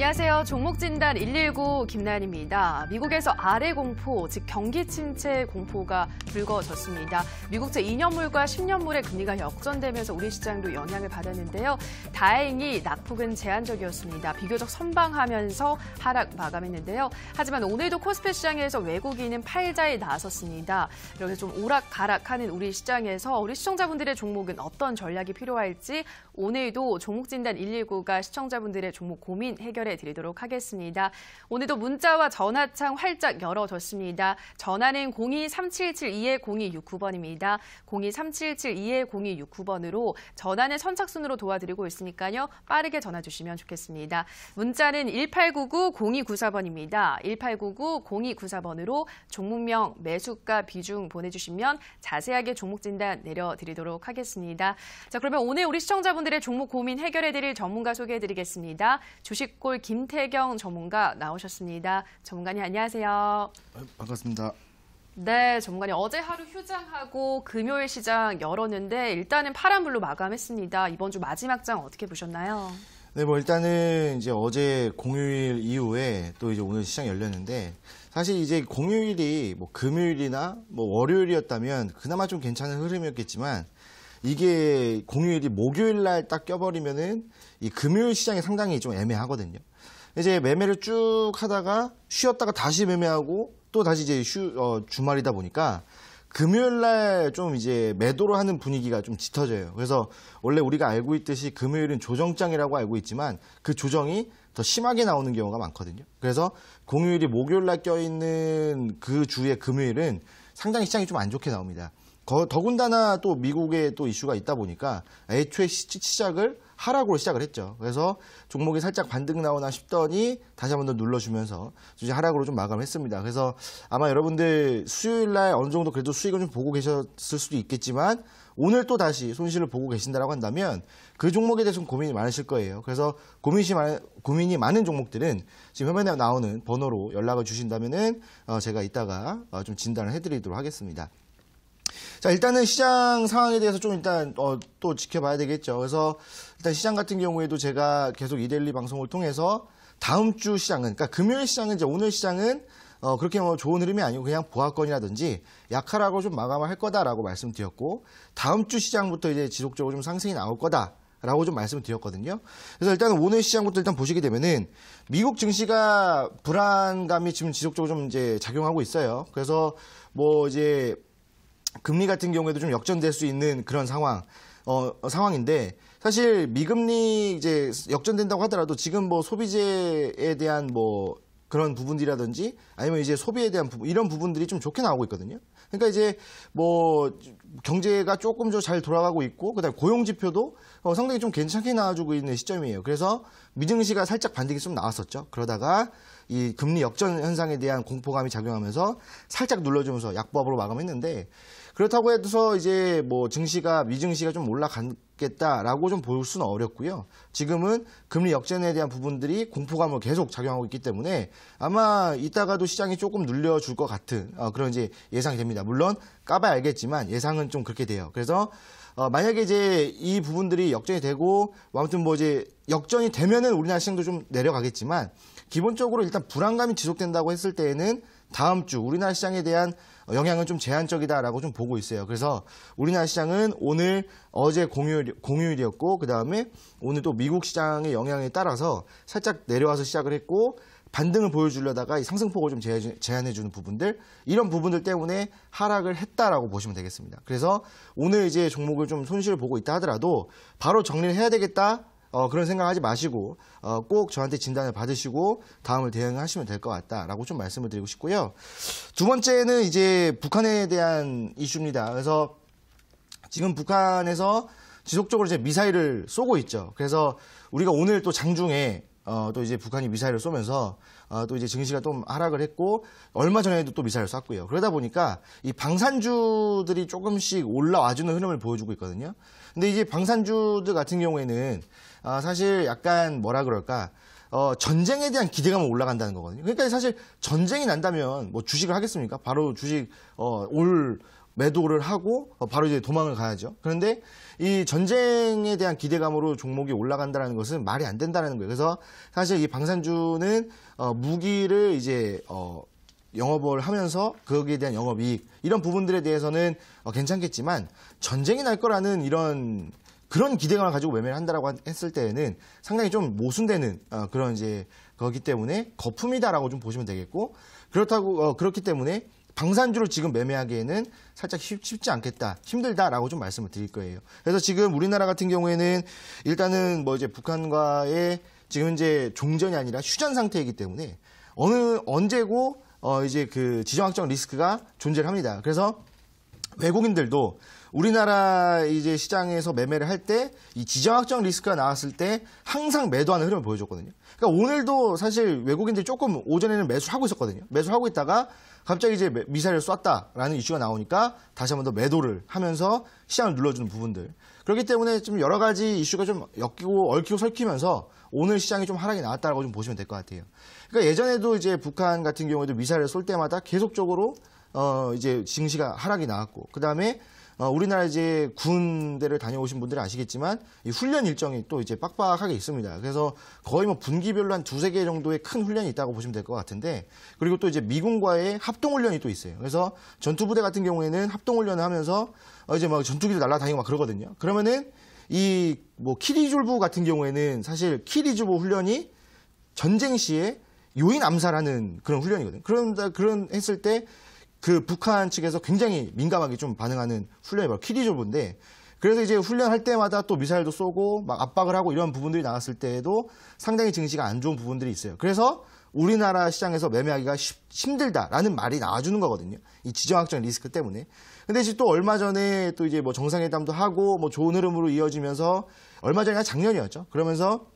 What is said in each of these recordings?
안녕하세요. 종목진단 119 김나연입니다. 미국에서 아래 공포, 즉 경기 침체 공포가 불거졌습니다. 미국 제2년물과 10년물의 금리가 역전되면서 우리 시장도 영향을 받았는데요. 다행히 낙폭은 제한적이었습니다. 비교적 선방하면서 하락 마감했는데요. 하지만 오늘도 코스피 시장에서 외국인은 팔자에 나섰습니다. 이렇게 좀 오락가락하는 우리 시장에서 우리 시청자분들의 종목은 어떤 전략이 필요할지 오늘도 종목진단 119가 시청자분들의 종목 고민 해결해 드리도록 하겠습니다. 오늘도 문자와 전화창 활짝 열어뒀습니다. 전화는 02-3772-0269번입니다. 02-3772-0269번으로 전화는 선착순으로 도와드리고 있으니까요. 빠르게 전화 주시면 좋겠습니다. 문자는 1899-0294번입니다. 1899-0294번으로 종목명, 매수가, 비중 보내주시면 자세하게 종목 진단 내려드리도록 하겠습니다. 자, 그러면 오늘 우리 시청자분들의 종목 고민 해결해드릴 전문가 소개해드리겠습니다. 주식골 김태경 전문가 나오셨습니다. 전문가님 안녕하세요. 반갑습니다. 네, 전문가님 어제 하루 휴장하고 금요일 시장 열었는데 일단은 파란불로 마감했습니다. 이번 주 마지막 장 어떻게 보셨나요? 네, 뭐 일단은 이제 어제 공휴일 이후에 또 이제 오늘 시장 열렸는데 사실 이제 공휴일이 뭐 금요일이나 뭐 월요일이었다면 그나마 좀 괜찮은 흐름이었겠지만 이게 공휴일이 목요일 날 딱 껴버리면은 이 금요일 시장이 상당히 좀 애매하거든요. 이제 매매를 쭉 하다가 쉬었다가 다시 매매하고 또 다시 이제 주말이다 보니까 금요일 날 좀 이제 매도를 하는 분위기가 좀 짙어져요. 그래서 원래 우리가 알고 있듯이 금요일은 조정장이라고 알고 있지만 그 조정이 더 심하게 나오는 경우가 많거든요. 그래서 공휴일이 목요일 날 껴있는 그 주의 금요일은 상당히 시장이 좀 안 좋게 나옵니다. 더군다나 또 미국에 또 이슈가 있다 보니까 애초에 시작을 하락으로 시작을 했죠. 그래서 종목이 살짝 반등 나오나 싶더니 다시 한 번 더 눌러주면서 이제 하락으로 좀 마감했습니다. 그래서 아마 여러분들 수요일 날 어느 정도 그래도 수익을 좀 보고 계셨을 수도 있겠지만 오늘 또 다시 손실을 보고 계신다라고 한다면 그 종목에 대해서 고민이 많으실 거예요. 그래서 고민이 많은 종목들은 지금 화면에 나오는 번호로 연락을 주신다면은 제가 이따가 좀 진단을 해드리도록 하겠습니다. 자, 일단은 시장 상황에 대해서 좀 일단 또 지켜봐야 되겠죠. 그래서 일단 시장 같은 경우에도 제가 계속 이데일리 방송을 통해서 다음 주 시장은, 그러니까 금요일 시장은 이제 오늘 시장은 그렇게 뭐 좋은 흐름이 아니고 그냥 보합권이라든지 약하라고 좀 마감을 할 거다라고 말씀드렸고 다음 주 시장부터 이제 지속적으로 좀 상승이 나올 거다라고 좀 말씀드렸거든요. 그래서 일단 오늘 시장부터 일단 보시게 되면은 미국 증시가 불안감이 지금 지속적으로 좀 이제 작용하고 있어요. 그래서 뭐 이제 금리 같은 경우에도 좀 역전될 수 있는 그런 상황인데 사실 미금리 이제 역전된다고 하더라도 지금 뭐 소비재에 대한 뭐 그런 부분들이라든지 아니면 이제 소비에 대한 부분 이런 부분들이 좀 좋게 나오고 있거든요. 그러니까 이제 뭐 경제가 조금 더 잘 돌아가고 있고 그다음에 고용 지표도 상당히 좀 괜찮게 나와주고 있는 시점이에요. 그래서 미증시가 살짝 반등이 좀 나왔었죠. 그러다가 이 금리 역전 현상에 대한 공포감이 작용하면서 살짝 눌러주면서 약보합으로 마감했는데 그렇다고 해서 이제 뭐 미증시가 좀 올라가겠다라고 좀 볼 수는 어렵고요. 지금은 금리 역전에 대한 부분들이 공포감을 계속 작용하고 있기 때문에 아마 이따가도 시장이 조금 눌려줄 것 같은 그런 이제 예상이 됩니다. 물론 까봐야 알겠지만 예상은 좀 그렇게 돼요. 그래서 만약에 이제 이 부분들이 역전이 되고 아무튼 뭐 이제 역전이 되면은 우리나라 시장도 좀 내려가겠지만 기본적으로 일단 불안감이 지속된다고 했을 때에는 다음 주 우리나라 시장에 대한 영향은 좀 제한적이다라고 좀 보고 있어요. 그래서 우리나라 시장은 어제 공휴일이었고 그다음에 오늘 또 미국 시장의 영향에 따라서 살짝 내려와서 시작을 했고 반등을 보여주려다가 이 상승폭을 좀 제한해주는 부분들 이런 부분들 때문에 하락을 했다라고 보시면 되겠습니다. 그래서 오늘 이제 종목을 좀 손실을 보고 있다 하더라도 바로 정리를 해야 되겠다. 그런 생각하지 마시고 꼭 저한테 진단을 받으시고 다음을 대응하시면 될 것 같다라고 좀 말씀을 드리고 싶고요. 두 번째는 이제 북한에 대한 이슈입니다. 그래서 지금 북한에서 지속적으로 이제 미사일을 쏘고 있죠. 그래서 우리가 오늘 또 장중에 또 이제 북한이 미사일을 쏘면서 또 이제 증시가 좀 하락을 했고 얼마 전에도 또 미사일을 쐈고요. 그러다 보니까 이 방산주들이 조금씩 올라와주는 흐름을 보여주고 있거든요. 근데 이제 방산주들 같은 경우에는 사실 약간 뭐라 그럴까 전쟁에 대한 기대감은 올라간다는 거거든요. 그러니까 사실 전쟁이 난다면 뭐 주식을 하겠습니까? 바로 주식 매도를 하고 바로 이제 도망을 가야죠. 그런데 이 전쟁에 대한 기대감으로 종목이 올라간다는 것은 말이 안 된다는 거예요. 그래서 사실 이 방산주는 무기를 이제 영업을 하면서 거기에 대한 영업이익 이런 부분들에 대해서는 괜찮겠지만 전쟁이 날 거라는 그런 기대감을 가지고 매매를 한다라고 했을 때에는 상당히 좀 모순되는 그런 이제 거기 때문에 거품이다라고 좀 보시면 되겠고 그렇기 때문에 방산주를 지금 매매하기에는 살짝 쉽지 않겠다, 힘들다라고 좀 말씀을 드릴 거예요. 그래서 지금 우리나라 같은 경우에는 일단은 뭐 이제 북한과의 지금 이제 종전이 아니라 휴전 상태이기 때문에 언제고 이제 그 지정학적 리스크가 존재를 합니다. 그래서 외국인들도 우리나라 이제 시장에서 매매를 할 때 이 지정학적 리스크가 나왔을 때 항상 매도하는 흐름을 보여줬거든요. 그러니까 오늘도 사실 외국인들이 조금 오전에는 매수하고 있었거든요. 매수하고 있다가 갑자기 이제 미사일을 쐈다라는 이슈가 나오니까 다시 한 번 더 매도를 하면서 시장을 눌러주는 부분들. 그렇기 때문에 좀 여러 가지 이슈가 좀 얽히고 설키면서 오늘 시장이 좀 하락이 나왔다라고 좀 보시면 될 것 같아요. 그러니까 예전에도 이제 북한 같은 경우에도 미사일을 쏠 때마다 계속적으로 이제 증시가 하락이 나왔고, 그 다음에 우리나라 이제 군대를 다녀오신 분들은 아시겠지만 이 훈련 일정이 또 이제 빡빡하게 있습니다. 그래서 거의 뭐 분기별로 한 2-3개 정도의 큰 훈련이 있다고 보시면 될 것 같은데, 그리고 또 이제 미군과의 합동훈련이 또 있어요. 그래서 전투부대 같은 경우에는 합동훈련을 하면서 이제 막 전투기도 날아다니고 막 그러거든요. 그러면은 이 뭐 키리졸브 같은 경우에는 사실 키리졸브 훈련이 전쟁 시에 요인 암살하는 그런 훈련이거든요. 그런 했을 때 그 북한 측에서 굉장히 민감하게 좀 반응하는 훈련이 바로 키리졸브인데, 그래서 이제 훈련할 때마다 또 미사일도 쏘고 막 압박을 하고 이런 부분들이 나왔을 때에도 상당히 증시가 안 좋은 부분들이 있어요. 그래서 우리나라 시장에서 매매하기가 힘들다라는 말이 나와주는 거거든요. 이 지정학적 리스크 때문에. 근데 이제 또 얼마 전에 또 이제 뭐 정상회담도 하고 뭐 좋은 흐름으로 이어지면서 얼마 전에 작년이었죠. 그러면서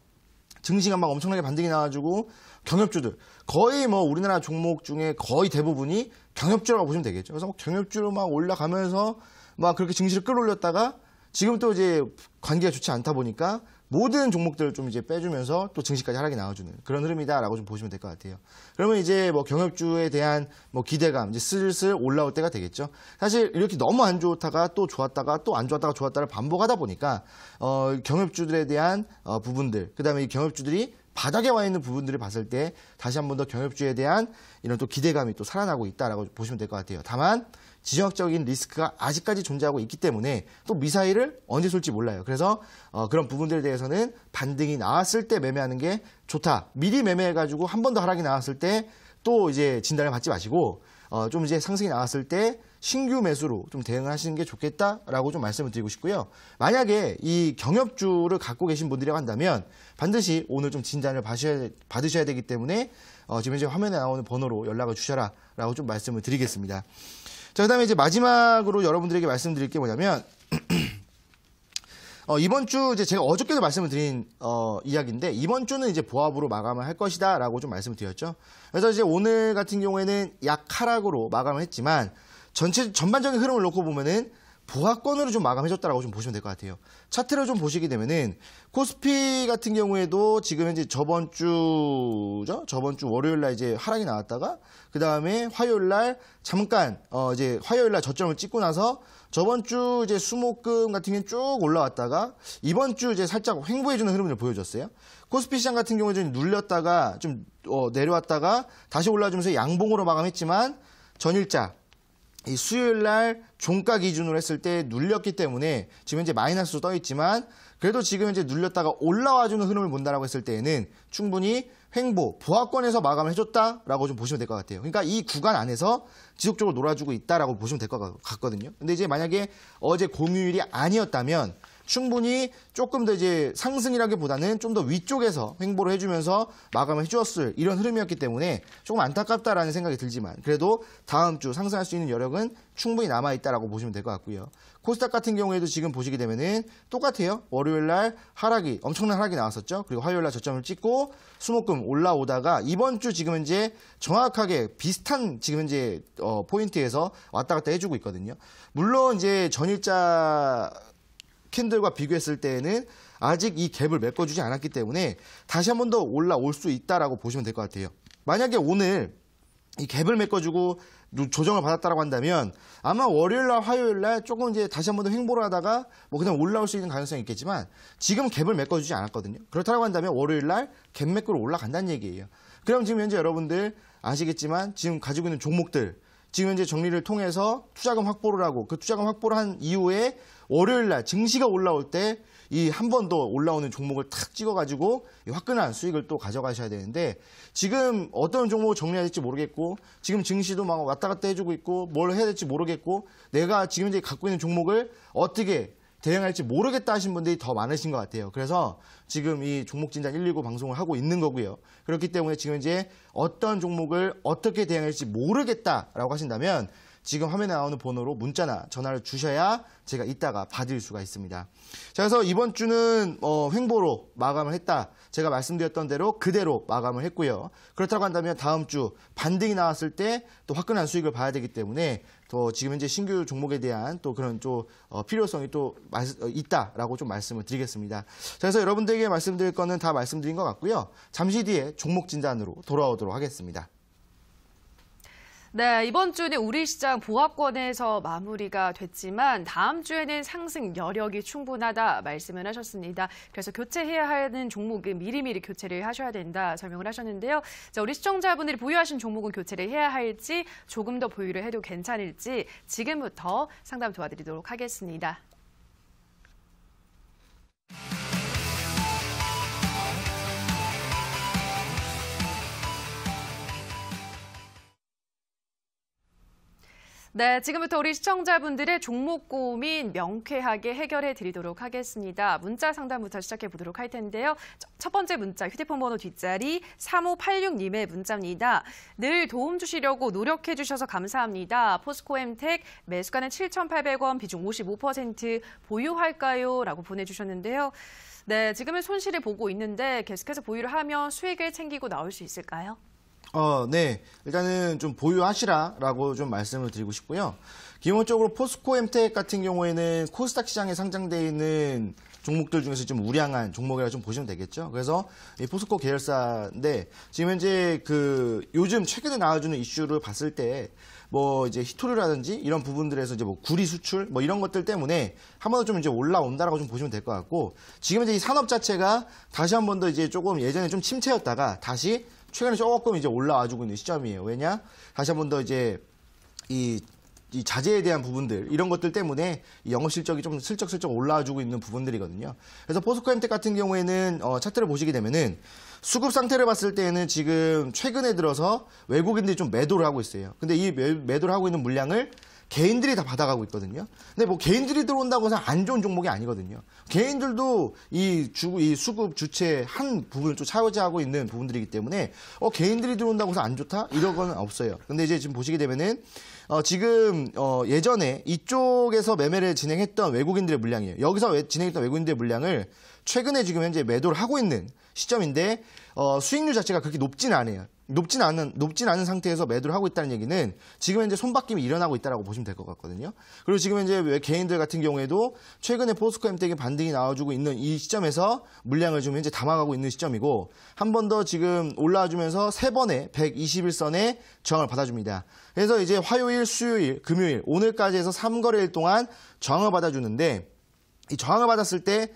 증시가 막 엄청나게 반등이 나와주고 경협주들 거의 뭐 우리나라 종목 중에 거의 대부분이 경협주라고 보시면 되겠죠. 그래서 뭐 경협주로 막 올라가면서 막 그렇게 증시를 끌어올렸다가 지금 또 이제 관계가 좋지 않다 보니까 모든 종목들을 좀 이제 빼주면서 또 증시까지 하락이 나와주는 그런 흐름이다라고 좀 보시면 될 것 같아요. 그러면 이제 뭐 경협주에 대한 뭐 기대감 이제 슬슬 올라올 때가 되겠죠. 사실 이렇게 너무 안 좋다가 또 좋았다가 또 안 좋았다가 좋았다를 반복하다 보니까 경협주들에 대한 부분들, 그다음에 이 경협주들이 바닥에 와 있는 부분들을 봤을 때 다시 한 번 더 경협주에 대한 이런 또 기대감이 또 살아나고 있다라고 보시면 될 것 같아요. 다만 지정학적인 리스크가 아직까지 존재하고 있기 때문에 또 미사일을 언제 쏠지 몰라요. 그래서 그런 부분들에 대해서는 반등이 나왔을 때 매매하는 게 좋다. 미리 매매해가지고 한 번 더 하락이 나왔을 때 또 이제 진단을 받지 마시고 좀 이제 상승이 나왔을 때 신규 매수로 좀 대응을 하시는 게 좋겠다라고 좀 말씀을 드리고 싶고요. 만약에 이 경협주를 갖고 계신 분들이라고 한다면 반드시 오늘 좀 진단을 받으셔야 되기 때문에 지금 이제 화면에 나오는 번호로 연락을 주셔라라고 좀 말씀을 드리겠습니다. 자, 그다음에 이제 마지막으로 여러분들에게 말씀드릴 게 뭐냐면 이번 주 이제 제가 어저께도 말씀을 드린 이야기인데 이번 주는 이제 보합으로 마감을 할 것이다라고 좀 말씀을 드렸죠. 그래서 이제 오늘 같은 경우에는 약 하락으로 마감을 했지만 전반적인 흐름을 놓고 보면은 보합권으로 좀 마감해줬다라고 좀 보시면 될 것 같아요. 차트를 좀 보시게 되면은 코스피 같은 경우에도 지금 현재 저번 주 월요일 날 이제 하락이 나왔다가 그 다음에 화요일 날 잠깐 이제 화요일 날 저점을 찍고 나서 저번 주 이제 수목금 같은 경우는 쭉 올라왔다가 이번 주 이제 살짝 횡보해주는 흐름을 보여줬어요. 코스피 시장 같은 경우는 좀 눌렸다가 좀 내려왔다가 다시 올라와주면서 양봉으로 마감했지만 전일자 이 수요일 날 종가 기준으로 했을 때 눌렸기 때문에 지금 현재 마이너스로 떠 있지만 그래도 지금 현재 눌렸다가 올라와주는 흐름을 본다라고 했을 때에는 충분히 횡보, 보합권에서 마감을 해줬다라고 좀 보시면 될 것 같아요. 그러니까 이 구간 안에서 지속적으로 놀아주고 있다라고 보시면 될 것 같거든요. 근데 이제 만약에 어제 공휴일이 아니었다면 충분히 조금 더 이제 상승이라기보다는 좀 더 위쪽에서 횡보를 해주면서 마감을 해주었을 이런 흐름이었기 때문에 조금 안타깝다라는 생각이 들지만 그래도 다음 주 상승할 수 있는 여력은 충분히 남아있다라고 보시면 될 것 같고요. 코스닥 같은 경우에도 지금 보시게 되면은 똑같아요. 월요일 날 엄청난 하락이 나왔었죠. 그리고 화요일 날 저점을 찍고 수목금 올라오다가 이번 주 지금 현재 정확하게 비슷한 지금 현재 포인트에서 왔다 갔다 해주고 있거든요. 물론 이제 전일자 캔들과 비교했을 때에는 아직 이 갭을 메꿔주지 않았기 때문에 다시 한 번 더 올라올 수 있다라고 보시면 될 것 같아요. 만약에 오늘 이 갭을 메꿔주고 조정을 받았다라고 한다면 아마 월요일날, 화요일날 조금 이제 다시 한 번 더 횡보를 하다가 뭐 그냥 올라올 수 있는 가능성이 있겠지만 지금 갭을 메꿔주지 않았거든요. 그렇다고 한다면 월요일날 갭 메꾸러 올라간다는 얘기예요. 그럼 지금 현재 여러분들 아시겠지만 지금 가지고 있는 종목들 지금 현재 정리를 통해서 투자금 확보를 하고 그 투자금 확보를 한 이후에 월요일날 증시가 올라올 때 이 한 번 더 올라오는 종목을 탁 찍어가지고 화끈한 수익을 또 가져가셔야 되는데 지금 어떤 종목을 정리해야 될지 모르겠고 지금 증시도 막 왔다 갔다 해주고 있고 뭘 해야 될지 모르겠고 내가 지금 이제 갖고 있는 종목을 어떻게 대응할지 모르겠다 하신 분들이 더 많으신 것 같아요. 그래서 지금 이 종목진단 119 방송을 하고 있는 거고요. 그렇기 때문에 지금 이제 어떤 종목을 어떻게 대응할지 모르겠다라고 하신다면 지금 화면에 나오는 번호로 문자나 전화를 주셔야 제가 이따가 받을 수가 있습니다. 자, 그래서 이번 주는 횡보로 마감을 했다. 제가 말씀드렸던 대로 그대로 마감을 했고요. 그렇다고 한다면 다음 주 반등이 나왔을 때 또 화끈한 수익을 봐야 되기 때문에 또 지금 현재 신규 종목에 대한 또 그런 좀 필요성이 또 있다라고 좀 말씀을 드리겠습니다. 자, 그래서 여러분들에게 말씀드릴 거는 다 말씀드린 것 같고요. 잠시 뒤에 종목 진단으로 돌아오도록 하겠습니다. 네, 이번 주는 우리 시장 보합권에서 마무리가 됐지만 다음 주에는 상승 여력이 충분하다 말씀을 하셨습니다. 그래서 교체해야 하는 종목은 미리미리 교체를 하셔야 된다 설명을 하셨는데요. 자, 우리 시청자분들이 보유하신 종목은 교체를 해야 할지 조금 더 보유를 해도 괜찮을지 지금부터 상담 도와드리도록 하겠습니다. 네, 지금부터 우리 시청자분들의 종목 고민 명쾌하게 해결해 드리도록 하겠습니다. 문자 상담부터 시작해 보도록 할 텐데요. 첫 번째 문자, 휴대폰 번호 뒷자리 3586님의 문자입니다. 늘 도움 주시려고 노력해 주셔서 감사합니다. 포스코엠텍 매수가는 7,800원, 비중 55% 보유할까요? 라고 보내주셨는데요. 네, 지금은 손실을 보고 있는데 계속해서 보유를 하면 수익을 챙기고 나올 수 있을까요? 네. 일단은 좀 보유하시라라고 좀 말씀을 드리고 싶고요. 기본적으로 포스코엠텍 같은 경우에는 코스닥 시장에 상장되어 있는 종목들 중에서 좀 우량한 종목이라 좀 보시면 되겠죠. 그래서 이 포스코 계열사인데 지금 현재 요즘 최근에 나와주는 이슈를 봤을 때 뭐 이제 히토류라든지 이런 부분들에서 이제 뭐 구리 수출 뭐 이런 것들 때문에 한 번 더 좀 이제 올라온다라고 좀 보시면 될 것 같고 지금 이제 이 산업 자체가 다시 한 번 더 이제 조금 예전에 좀 침체였다가 다시 최근에 조금 이제 올라와주고 있는 시점이에요. 왜냐? 다시 한 번 더 이제 이 자재에 대한 부분들 이런 것들 때문에 이 영업 실적이 좀 슬쩍슬쩍 올라와주고 있는 부분들이거든요. 그래서 포스코엠텍 같은 경우에는 차트를 보시게 되면은 수급 상태를 봤을 때에는 지금 최근에 들어서 외국인들이 좀 매도를 하고 있어요. 근데 이 매도를 하고 있는 물량을 개인들이 다 받아가고 있거든요. 근데 뭐 개인들이 들어온다고 해서 안 좋은 종목이 아니거든요. 개인들도 이 수급 주체 한 부분을 좀 차지하고 있는 부분들이기 때문에 개인들이 들어온다고 해서 안 좋다? 이런 건 없어요. 근데 이제 지금 보시게 되면은 지금 예전에 이쪽에서 매매를 진행했던 외국인들의 물량이에요. 여기서 진행했던 외국인들의 물량을 최근에 지금 현재 매도를 하고 있는 시점인데 수익률 자체가 그렇게 높진 않아요. 높진 않은 상태에서 매도를 하고 있다는 얘기는 지금 현재 손바뀜이 일어나고 있다고 보시면 될 것 같거든요. 그리고 지금 현재 개인들 같은 경우에도 최근에 포스코엠텍의 반등이 나와주고 있는 이 시점에서 물량을 지금 현재 담아가고 있는 시점이고 한 번 더 지금 올라와주면서 3번의 121선의 저항을 받아줍니다. 그래서 이제 화요일, 수요일, 금요일 오늘까지 해서 3거래일 동안 저항을 받아주는데 이 저항을 받았을 때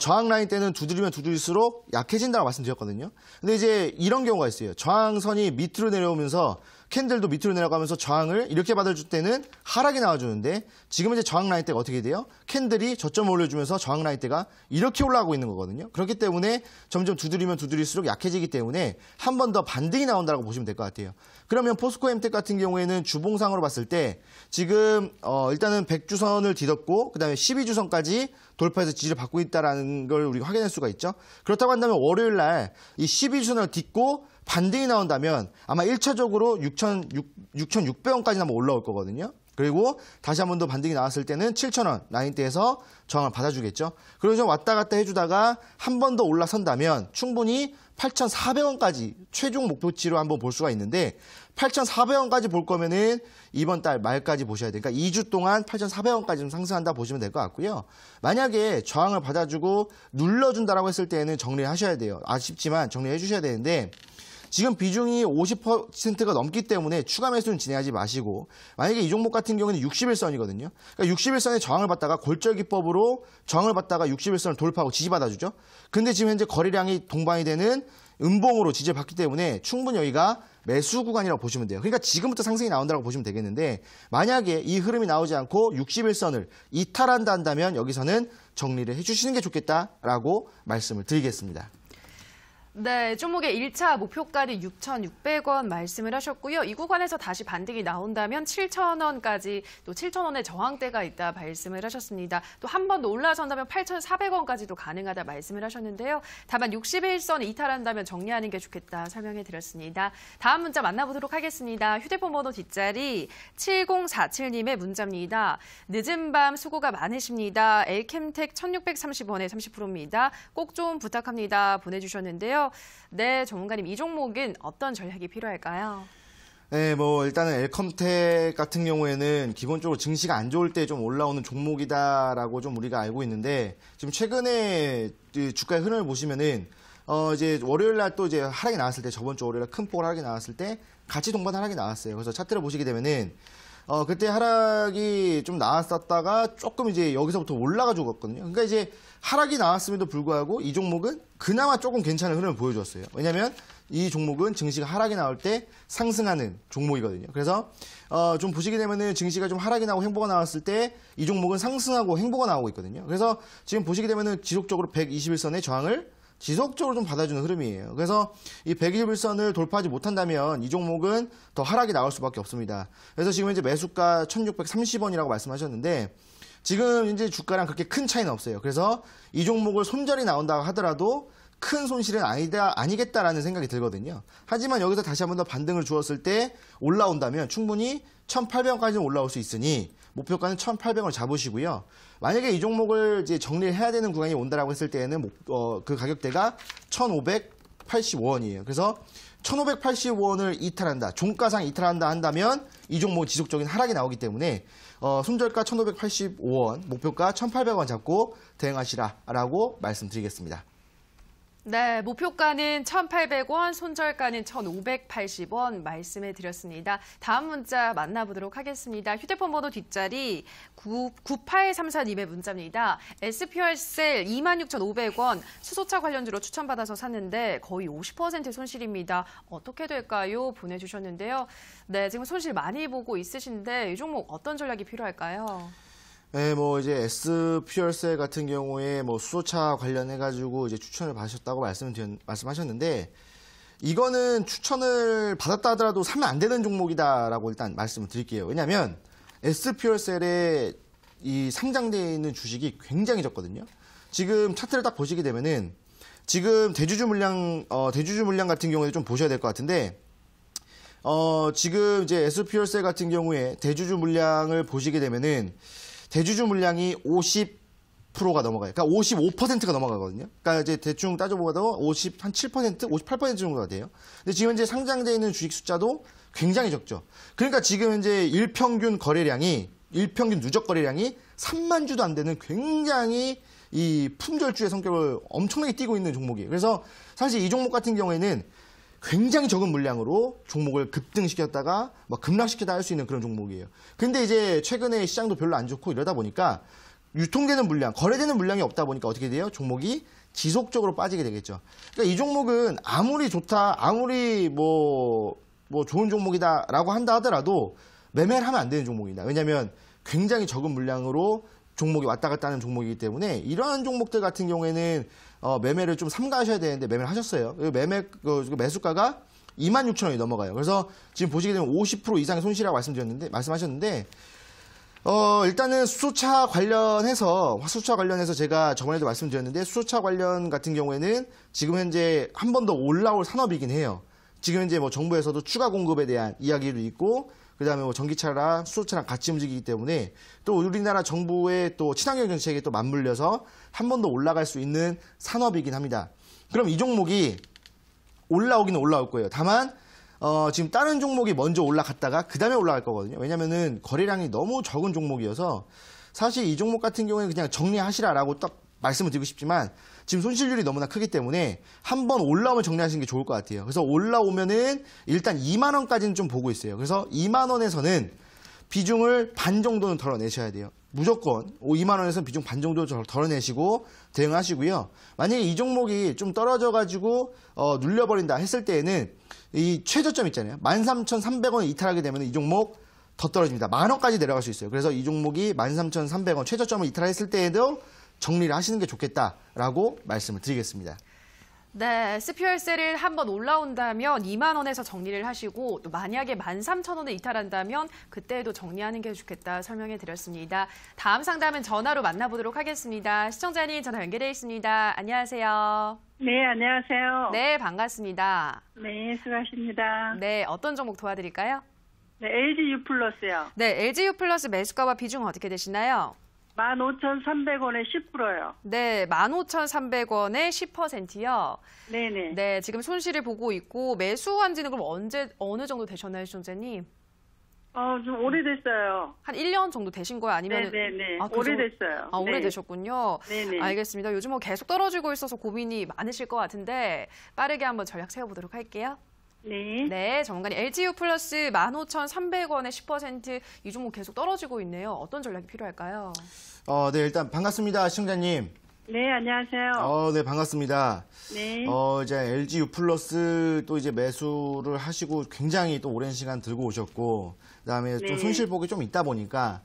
저항 라인 때는 두드리면 두드릴수록 약해진다고 말씀드렸거든요. 근데 이제 이런 경우가 있어요. 저항선이 밑으로 내려오면서 캔들도 밑으로 내려가면서 저항을 이렇게 받아줄 때는 하락이 나와주는데 지금 이제 저항 라인 때가 어떻게 돼요? 캔들이 저점을 올려주면서 저항 라인 때가 이렇게 올라가고 있는 거거든요. 그렇기 때문에 점점 두드리면 두드릴수록 약해지기 때문에 한 번 더 반등이 나온다고 보시면 될 것 같아요. 그러면 포스코엠텍 같은 경우에는 주봉상으로 봤을 때 지금 일단은 100주선을 뒤덮고 그다음에 12주선까지 돌파해서 지지를 받고 있다는 걸 우리가 확인할 수가 있죠. 그렇다고 한다면 월요일 날 이 12주선을 딛고 반등이 나온다면 아마 1차적으로 6,600원까지 한번 올라올 거거든요. 그리고 다시 한 번 더 반등이 나왔을 때는 7,000원 라인대에서 저항을 받아주겠죠. 그리고 좀 왔다 갔다 해주다가 한 번 더 올라선다면 충분히 8,400원까지 최종 목표치로 한번 볼 수가 있는데 8,400원까지 볼 거면은 이번 달 말까지 보셔야 돼요. 그러니까 2주 동안 8,400원까지 좀 상승한다 보시면 될 것 같고요. 만약에 저항을 받아주고 눌러준다라고 했을 때는 정리를 하셔야 돼요. 아쉽지만 정리해 주셔야 되는데 지금 비중이 50%가 넘기 때문에 추가 매수는 진행하지 마시고 만약에 이 종목 같은 경우는 60일선이거든요. 그러니까 60일선에 저항을 받다가 골절기법으로 저항을 받다가 60일선을 돌파하고 지지받아주죠. 근데 지금 현재 거래량이 동반이 되는 음봉으로 지지를 받기 때문에 충분히 여기가 매수 구간이라고 보시면 돼요. 그러니까 지금부터 상승이 나온다고 보시면 되겠는데 만약에 이 흐름이 나오지 않고 61선을 이탈한다 한다면 여기서는 정리를 해주시는 게 좋겠다라고 말씀을 드리겠습니다. 네, 종목의 1차 목표가는 6,600원 말씀을 하셨고요. 이 구간에서 다시 반등이 나온다면 7,000원까지 또 7,000원의 저항대가 있다 말씀을 하셨습니다. 또 한 번 더 올라선다면 8,400원까지도 가능하다 말씀을 하셨는데요. 다만 61선 이탈한다면 정리하는 게 좋겠다 설명해 드렸습니다. 다음 문자 만나보도록 하겠습니다. 휴대폰 번호 뒷자리 7047님의 문자입니다. 늦은 밤 수고가 많으십니다. 엘캠텍 1,630원에 30%입니다. 꼭 좀 부탁합니다. 보내주셨는데요. 네, 전문가님, 이 종목은 어떤 전략이 필요할까요? 네, 뭐 일단은 엘컴텍 같은 경우에는 기본적으로 증시가 안 좋을 때 좀 올라오는 종목이다라고 좀 우리가 알고 있는데 지금 최근에 주가의 흐름을 보시면은 이제 월요일 날 또 이제 하락이 나왔을 때 저번 주 월요일 날 큰 폭으로 하락이 나왔을 때 같이 동반 하락이 나왔어요. 그래서 차트를 보시게 되면은 그때 하락이 좀 나왔었다가 조금 이제 여기서부터 올라가 죽었거든요. 그러니까 이제 하락이 나왔음에도 불구하고 이 종목은 그나마 조금 괜찮은 흐름을 보여줬어요. 왜냐하면 이 종목은 증시가 하락이 나올 때 상승하는 종목이거든요. 그래서 좀 보시게 되면은 증시가 좀 하락이 나고 행보가 나왔을 때 이 종목은 상승하고 행보가 나오고 있거든요. 그래서 지금 보시게 되면은 지속적으로 121선의 저항을 지속적으로 좀 받아주는 흐름이에요. 그래서 이 121선을 돌파하지 못한다면 이 종목은 더 하락이 나올 수밖에 없습니다. 그래서 지금 이제 매수가 1,630원이라고 말씀하셨는데 지금 이제 주가랑 그렇게 큰 차이는 없어요. 그래서 이 종목을 손절이 나온다고 하더라도 큰 손실은 아니겠다라는 생각이 들거든요. 하지만 여기서 다시 한 번 더 반등을 주었을 때 올라온다면 충분히 1,800원까지는 올라올 수 있으니 목표가는 1,800원을 잡으시고요. 만약에 이 종목을 이제 정리를 해야 되는 구간이 온다라고 했을 때에는 그 가격대가 1,585원이에요. 그래서 1,585원을 이탈한다, 종가상 이탈한다 한다면 이 종목은 지속적인 하락이 나오기 때문에 손절가 1,585원, 목표가 1,800원 잡고 대응하시라라고 말씀드리겠습니다. 네, 목표가는 1,800원, 손절가는 1,580원 말씀해 드렸습니다. 다음 문자 만나보도록 하겠습니다. 휴대폰 번호 뒷자리 9834님의 문자입니다. SPR셀 26,500원 수소차 관련주로 추천받아서 샀는데 거의 50% 손실입니다. 어떻게 될까요? 보내주셨는데요. 네, 지금 손실 많이 보고 있으신데 이 종목 어떤 전략이 필요할까요? 네, 뭐 이제 SPR셀 같은 경우에 뭐 수소차 관련해가지고 이제 추천을 받으셨다고 말씀하셨는데 이거는 추천을 받았다 하더라도 사면 안 되는 종목이다라고 일단 말씀을 드릴게요. 왜냐하면 SPR셀에 이 상장되어 있는 주식이 굉장히 적거든요. 지금 차트를 딱 보시게 되면은 지금 대주주 물량 같은 경우에 좀 보셔야 될 것 같은데. 지금 이제 SPR셀 같은 경우에 대주주 물량을 보시게 되면은 대주주 물량이 50%가 넘어가요. 그러니까 55%가 넘어가거든요. 그러니까 이제 대충 따져보아도 한 7%, 58% 정도가 돼요. 근데 지금 현재 상장되어 있는 주식 숫자도 굉장히 적죠. 그러니까 지금 현재 일평균 누적 거래량이 3만 주도 안 되는 굉장히 이 품절주의 성격을 엄청나게 띠고 있는 종목이에요. 그래서 사실 이 종목 같은 경우에는 굉장히 적은 물량으로 종목을 급등시켰다가 급락시켰다 할 수 있는 그런 종목이에요. 근데 이제 최근에 시장도 별로 안 좋고 이러다 보니까 유통되는 물량, 거래되는 물량이 없다 보니까 어떻게 돼요? 종목이 지속적으로 빠지게 되겠죠. 그러니까 이 종목은 아무리 좋다, 아무리 뭐 좋은 종목이다라고 한다 하더라도 매매를 하면 안 되는 종목입니다. 왜냐하면 굉장히 적은 물량으로 종목이 왔다 갔다 하는 종목이기 때문에 이러한 종목들 같은 경우에는 매매를 좀 삼가하셔야 되는데 매매를 하셨어요. 매수가가 26,000원이 넘어가요. 그래서 지금 보시게 되면 50% 이상의 손실이라고 말씀하셨는데 일단은 수소차 관련해서 제가 저번에도 말씀드렸는데 수소차 관련 같은 경우에는 지금 현재 한 번 더 올라올 산업이긴 해요. 지금 현재 뭐 정부에서도 추가 공급에 대한 이야기도 있고 그다음에 뭐 전기차랑 수소차랑 같이 움직이기 때문에 또 우리나라 정부의 또 친환경 정책에 또 맞물려서 한 번 더 올라갈 수 있는 산업이긴 합니다. 그럼 이 종목이 올라오기는 올라올 거예요. 다만 지금 다른 종목이 먼저 올라갔다가 그 다음에 올라갈 거거든요. 왜냐면은 거래량이 너무 적은 종목이어서 사실 이 종목 같은 경우에는 그냥 정리하시라라고 딱 말씀을 드리고 싶지만 지금 손실률이 너무나 크기 때문에 한번 올라오면 정리하시는 게 좋을 것 같아요. 그래서 올라오면은 일단 2만 원까지는 좀 보고 있어요. 그래서 2만 원에서는 비중을 반 정도는 덜어내셔야 돼요. 무조건 2만 원에서는 비중 반 정도 덜어내시고 대응하시고요. 만약에 이 종목이 좀 떨어져가지고 눌려버린다 했을 때에는 이 최저점 있잖아요. 13,300원을 이탈하게 되면 이 종목 더 떨어집니다. 만 원까지 내려갈 수 있어요. 그래서 이 종목이 13,300원 최저점을 이탈했을 때에도 정리를 하시는 게 좋겠다라고 말씀을 드리겠습니다. 네, SPL셀을 한번 올라온다면 2만 원에서 정리를 하시고 또 만약에 13,000원을 이탈한다면 그때도 정리하는 게 좋겠다 설명해 드렸습니다. 다음 상담은 전화로 만나보도록 하겠습니다. 시청자님 전화 연결돼 있습니다. 안녕하세요. 네, 안녕하세요. 네, 반갑습니다. 네, 수고하십니다. 네, 어떤 종목 도와드릴까요? 네, LGU 플러스요. 네, LGU 플러스 매수가와 비중은 어떻게 되시나요? 15,300원에 10%요. 네, 15,300원에 10%요. 네네. 네, 지금 손실을 보고 있고 매수한 지는 그럼 어느 정도 되셨나요, 시청자님? 좀 오래됐어요. 한 1년 정도 되신 거예요? 아니면 네네네. 그 오래됐어요. 정도... 오래되셨군요. 네네. 알겠습니다. 요즘 뭐 계속 떨어지고 있어서 고민이 많으실 것 같은데 빠르게 한번 전략 세워보도록 할게요. 네. 네, 전문가님 LGU 플러스 15,300원에 10% 이 종목 계속 떨어지고 있네요. 어떤 전략이 필요할까요? 네, 일단 반갑습니다, 시청자님. 네, 안녕하세요. 네, 반갑습니다. 네. 이제 LGU 플러스 또 이제 매수를 하시고 굉장히 또 오랜 시간 들고 오셨고, 그다음에 좀 네. 손실폭이 좀 있다 보니까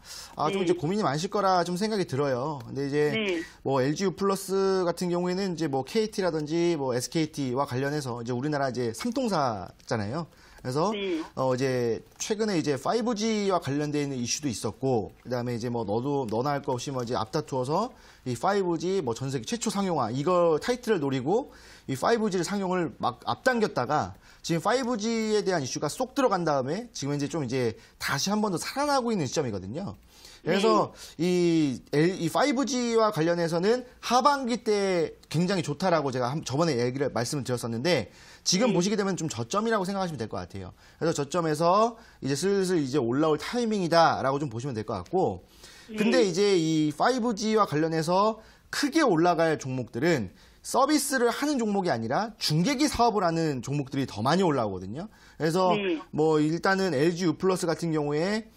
좀 네. 이제 고민이 많으실 거라 좀 생각이 들어요. 근데 이제 네. 뭐 LGU 플러스 같은 경우에는 이제 뭐 KT라든지 뭐 SKT와 관련해서 이제 우리나라 이제 삼통사잖아요. 그래서 네. 이제 최근에 이제 5G와 관련되어 있는 이슈도 있었고, 그다음에 이제 뭐 너나 할 거 없이 뭐 이제 앞다투어서 이 5G 뭐 전 세계 최초 상용화 이거 타이틀을 노리고 이 5G를 상용을 막 앞당겼다가 지금 5G에 대한 이슈가 쏙 들어간 다음에 지금 이제 다시 한 번 더 살아나고 있는 시점이거든요. 그래서 이 5G와 관련해서는 하반기 때 굉장히 좋다라고 제가 저번에 말씀을 드렸었는데 지금 보시게 되면 좀 저점이라고 생각하시면 될 것 같아요. 그래서 저점에서 이제 슬슬 이제 올라올 타이밍이다라고 좀 보시면 될 것 같고, 근데 이제 이 5G와 관련해서 크게 올라갈 종목들은 서비스를 하는 종목이 아니라 중계기 사업을 하는 종목들이 더 많이 올라오거든요. 그래서 네. 뭐 일단은 LGU 플러스 같은 경우에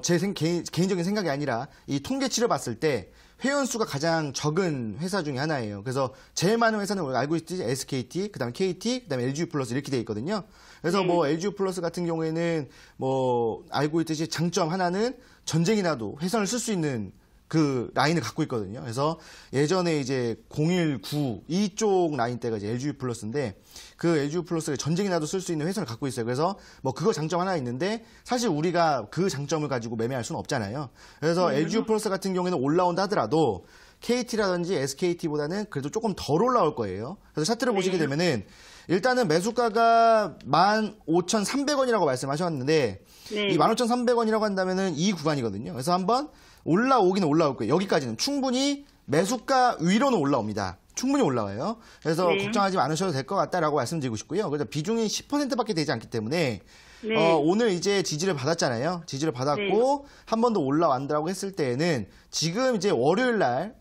제 개인적인 생각이 아니라 이 통계치를 봤을 때 회원 수가 가장 적은 회사 중에 하나예요. 그래서 제일 많은 회사는 우리가 알고 있듯이 SKT, 그다음에 KT, 그다음에 LGU 플러스 이렇게 돼 있거든요. 그래서 뭐 LGU 플러스 같은 경우에는 뭐 알고 있듯이 장점 하나는 전쟁이 나도 회선을 쓸 수 있는 그 라인을 갖고 있거든요. 그래서 예전에 이제 019 이쪽 라인대가 이제 LGU 플러스인데 그 LGU 플러스가 전쟁이 나도 쓸 수 있는 회선을 갖고 있어요. 그래서 뭐 그거 장점 하나 있는데 사실 우리가 그 장점을 가지고 매매할 수는 없잖아요. 그래서 LGU 플러스 같은 경우에는 올라온다 하더라도 KT라든지 SKT보다는 그래도 조금 덜 올라올 거예요. 그래서 차트를 보시게 되면은 일단은 매수가가 15,300원이라고 말씀하셨는데 네. 이 15,300원이라고 한다면은 이 구간이거든요. 그래서 한번 올라오기는 올라올 거예요. 여기까지는 충분히 매수가 위로는 올라옵니다. 충분히 올라와요. 그래서 네. 걱정하지 않으셔도 될 것 같다라고 말씀드리고 싶고요. 그래서 비중이 10%밖에 되지 않기 때문에 네. 오늘 이제 지지를 받았잖아요. 지지를 받았고 네. 한 번 더 올라간다고 했을 때에는 지금 이제 월요일 날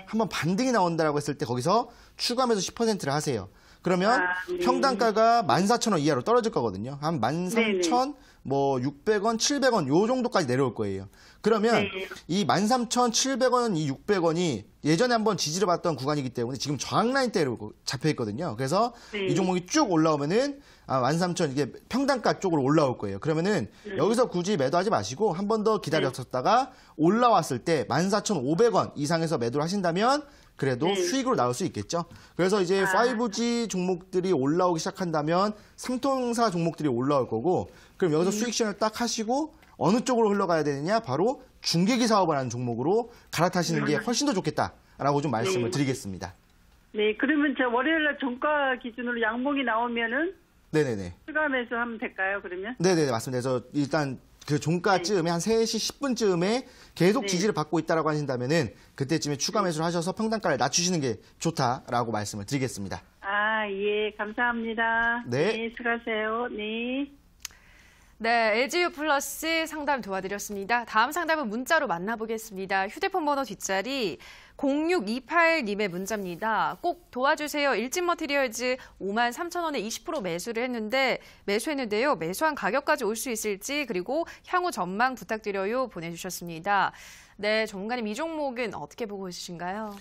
한번 반등이 나온다라고 했을 때 거기서 추가 매수 10%를 하세요. 그러면 네. 평단가가 14,000원 이하로 떨어질 거거든요. 한 13,000, 뭐 600원, 700원 요 정도까지 내려올 거예요. 그러면 네. 이 13,700원, 이 600원이 예전에 한번 지지를 받던 구간이기 때문에 지금 저항 라인대로 잡혀 있거든요. 그래서 네. 이 종목이 쭉 올라오면은 13,000 이게 평단가 쪽으로 올라올 거예요. 그러면은 여기서 굳이 매도하지 마시고 한 번 더 기다렸었다가 올라왔을 때 14,500원 이상에서 매도를 하신다면 그래도 수익으로 나올 수 있겠죠. 그래서 이제 5G 종목들이 올라오기 시작한다면 삼통사 종목들이 올라올 거고, 그럼 여기서 수익 실현을 딱 하시고 어느 쪽으로 흘러가야 되느냐? 바로 중계기 사업을 하는 종목으로 갈아타시는 게 훨씬 더 좋겠다라고 좀 말씀을 드리겠습니다. 네, 그러면 저 월요일날 종가 기준으로 양봉이 나오면은 네네네. 추가 매수하면 될까요, 그러면? 네네네, 맞습니다. 그래서 일단 그 종가쯤에 한 3시 10분쯤에 계속 네. 지지를 받고 있다라고 하신다면은 그때쯤에 추가 매수를 하셔서 평단가를 낮추시는 게 좋다라고 말씀을 드리겠습니다. 아, 예, 감사합니다. 네. 네, 수고하세요. 네. 네, LGU 플러스 상담 도와드렸습니다. 다음 상담은 문자로 만나보겠습니다. 휴대폰 번호 뒷자리 0628님의 문자입니다. 꼭 도와주세요. 일진머티리얼즈 53,000원에 20% 매수했는데요. 매수한 가격까지 올 수 있을지 그리고 향후 전망 부탁드려요 보내주셨습니다. 네, 전문가님 이 종목은 어떻게 보고 있으신가요?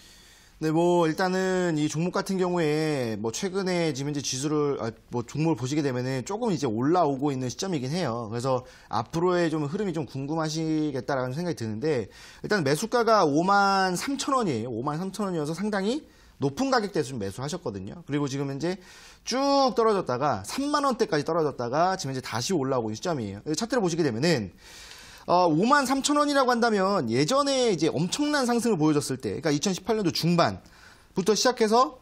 네, 뭐 일단은 이 종목 같은 경우에 뭐 최근에 지금 이제 종목을 보시게 되면은 조금 이제 올라오고 있는 시점이긴 해요. 그래서 앞으로의 좀 흐름이 좀 궁금하시겠다라는 생각이 드는데 일단 매수가가 53,000원이에요. 53,000원이어서 상당히 높은 가격대에서 좀 매수하셨거든요. 그리고 지금 현재 쭉 떨어졌다가 3만 원대까지 떨어졌다가 지금 이제 다시 올라오고 있는 시점이에요. 차트를 보시게 되면은 53,000원이라고 한다면 예전에 이제 엄청난 상승을 보여줬을 때, 그러니까 2018년도 중반부터 시작해서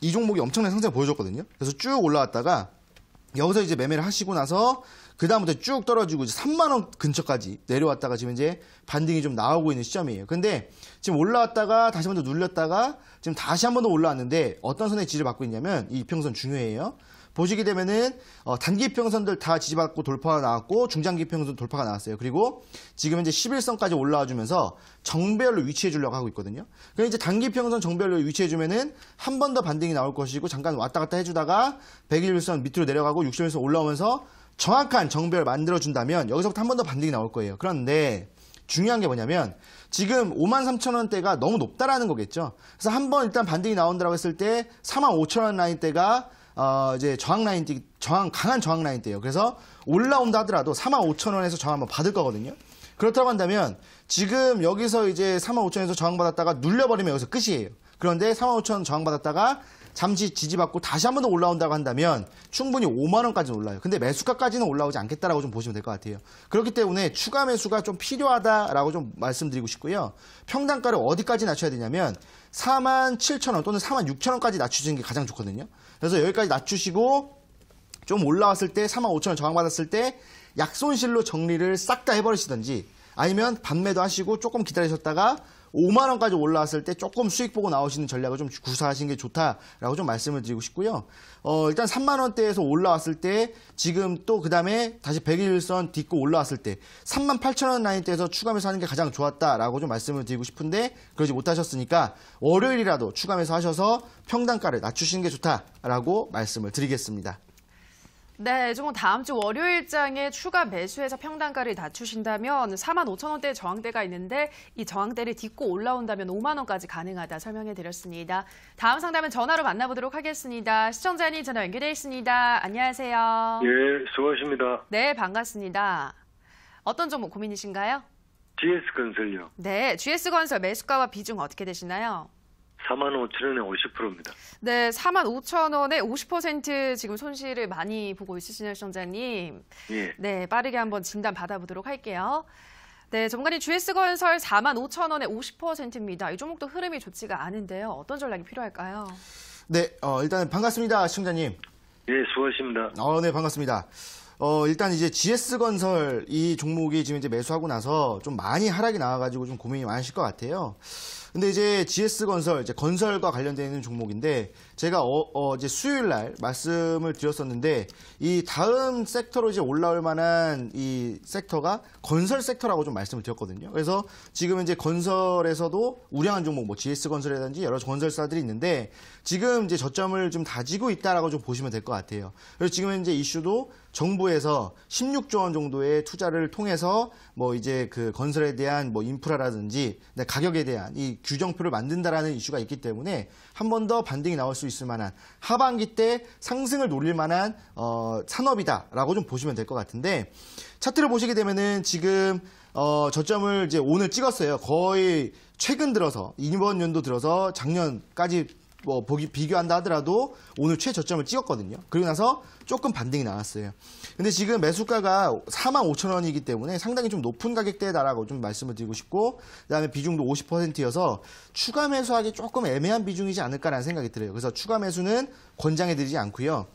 이 종목이 엄청난 상승을 보여줬거든요. 그래서 쭉 올라왔다가 여기서 이제 매매를 하시고 나서 그다음부터 쭉 떨어지고 이제 3만 원 근처까지 내려왔다가 지금 이제 반등이 좀 나오고 있는 시점이에요. 근데 지금 올라왔다가 다시 한번 더 눌렸다가 지금 다시 한 번 더 올라왔는데 어떤 선의 지지를 받고 있냐면 이 이평선 중요해요. 보시게 되면은 단기 평선들 다 지지받고 돌파가 나왔고 중장기 평선 돌파가 나왔어요. 그리고 지금 현재 11선까지 올라와 주면서 정배열로 위치해 주려고 하고 있거든요. 그럼 이제 단기 평선 정배열로 위치해 주면은 한 번 더 반등이 나올 것이고 잠깐 왔다 갔다 해주다가 121선 밑으로 내려가고 60일선 올라오면서 정확한 정배열 만들어 준다면 여기서부터 한 번 더 반등이 나올 거예요. 그런데 중요한 게 뭐냐면 지금 53,000원대가 너무 높다라는 거겠죠. 그래서 한 번 일단 반등이 나온다고 했을 때 45,000원 라인대가 이제 강한 저항 라인대예요. 그래서 올라온다 하더라도 45,000원에서 저항 한번 받을 거거든요. 그렇다고 한다면 지금 여기서 이제 45,000원에서 저항받았다가 눌려버리면 여기서 끝이에요. 그런데 45,000원 저항받았다가 잠시 지지받고 다시 한 번 더 올라온다고 한다면 충분히 5만 원까지는 올라요. 근데 매수가까지는 올라오지 않겠다라고 좀 보시면 될 것 같아요. 그렇기 때문에 추가 매수가 좀 필요하다라고 좀 말씀드리고 싶고요. 평단가를 어디까지 낮춰야 되냐면 47,000원 또는 46,000원까지 낮추시는 게 가장 좋거든요. 그래서 여기까지 낮추시고 좀 올라왔을 때 45,000원 저항받았을 때 약손실로 정리를 싹 다 해버리시든지 아니면 반매도 하시고 조금 기다리셨다가 5만 원까지 올라왔을 때 조금 수익 보고 나오시는 전략을 좀 구사하시는 게 좋다라고 좀 말씀을 드리고 싶고요. 일단 3만 원대에서 올라왔을 때 지금 또 그다음에 다시 121선 딛고 올라왔을 때 38,000원 라인대에서 추가 매수하는 게 가장 좋았다라고 좀 말씀을 드리고 싶은데 그러지 못하셨으니까 월요일이라도 추가 매수하셔서 평단가를 낮추시는 게 좋다라고 말씀을 드리겠습니다. 네, 좀 다음 주 월요일장에 추가 매수해서 평단가를 낮추신다면 45,000원대 저항대가 있는데 이 저항대를 딛고 올라온다면 5만 원까지 가능하다 설명해 드렸습니다. 다음 상담은 전화로 만나보도록 하겠습니다. 시청자님 전화 연결돼 있습니다. 안녕하세요. 예, 수고하십니다. 네, 반갑습니다. 어떤 종목 고민이신가요? GS건설요. 네, GS건설 매수가와 비중 어떻게 되시나요? 45,000원에 50%입니다. 네, 45,000원에 50% 지금 손실을 많이 보고 있으시네요, 시청자님. 예. 네, 빠르게 한번 진단 받아보도록 할게요. 네, 전문가님 GS건설 45,000원에 50%입니다. 이 종목도 흐름이 좋지가 않은데요. 어떤 전략이 필요할까요? 네, 일단 반갑습니다, 시청자님. 예, 수고하십니다. 네, 반갑습니다. 일단 이제 GS건설 이 종목이 지금 이제 매수하고 나서 좀 많이 하락이 나와가지고 좀 고민이 많으실 것 같아요. 근데 이제 GS건설, 이제 건설과 관련되어 있는 종목인데, 제가 이제 수요일 날 말씀을 드렸었는데, 이 다음 섹터로 이제 올라올 만한 이 섹터가 건설 섹터라고 좀 말씀을 드렸거든요. 그래서 지금 이제 건설에서도 우량한 종목, 뭐 GS건설이라든지 여러 건설사들이 있는데, 지금 이제 저점을 좀 다지고 있다라고 좀 보시면 될 것 같아요. 그래서 지금 이제 이슈도 정부에서 16조 원 정도의 투자를 통해서 뭐 이제 그 건설에 대한 뭐 인프라라든지 가격에 대한 이 규정표를 만든다라는 이슈가 있기 때문에 한 번 더 반등이 나올 수 있을 만한 하반기 때 상승을 노릴 만한 산업이다라고 좀 보시면 될 것 같은데 차트를 보시게 되면은 지금 저점을 이제 오늘 찍었어요. 거의 최근 들어서 이번 연도 들어서 작년까지 뭐 비교한다 하더라도 오늘 최저점을 찍었거든요. 그리고 나서 조금 반등이 나왔어요. 근데 지금 매수가가 45,000원이기 때문에 상당히 좀 높은 가격대다라고 좀 말씀을 드리고 싶고 그다음에 비중도 50%여서 추가 매수하기 조금 애매한 비중이지 않을까라는 생각이 들어요. 그래서 추가 매수는 권장해 드리지 않고요.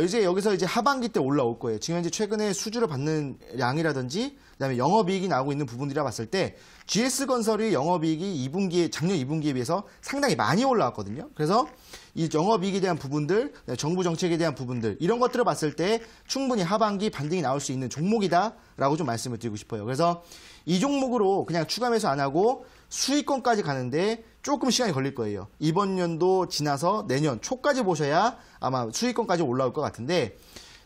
이제 여기서 이제 하반기 때 올라올 거예요. 지금 이제 최근에 수주를 받는 양이라든지 그다음에 영업이익이 나오고 있는 부분들이라 봤을 때 GS건설이 영업이익이 작년 2분기에 비해서 상당히 많이 올라왔거든요. 그래서 이 영업이익에 대한 부분들, 정부 정책에 대한 부분들 이런 것들을 봤을 때 충분히 하반기 반등이 나올 수 있는 종목이다라고 좀 말씀을 드리고 싶어요. 그래서 이 종목으로 그냥 추가 매수 안 하고 수익권까지 가는데 조금 시간이 걸릴 거예요. 이번 연도 지나서 내년 초까지 보셔야 아마 수익권까지 올라올 것 같은데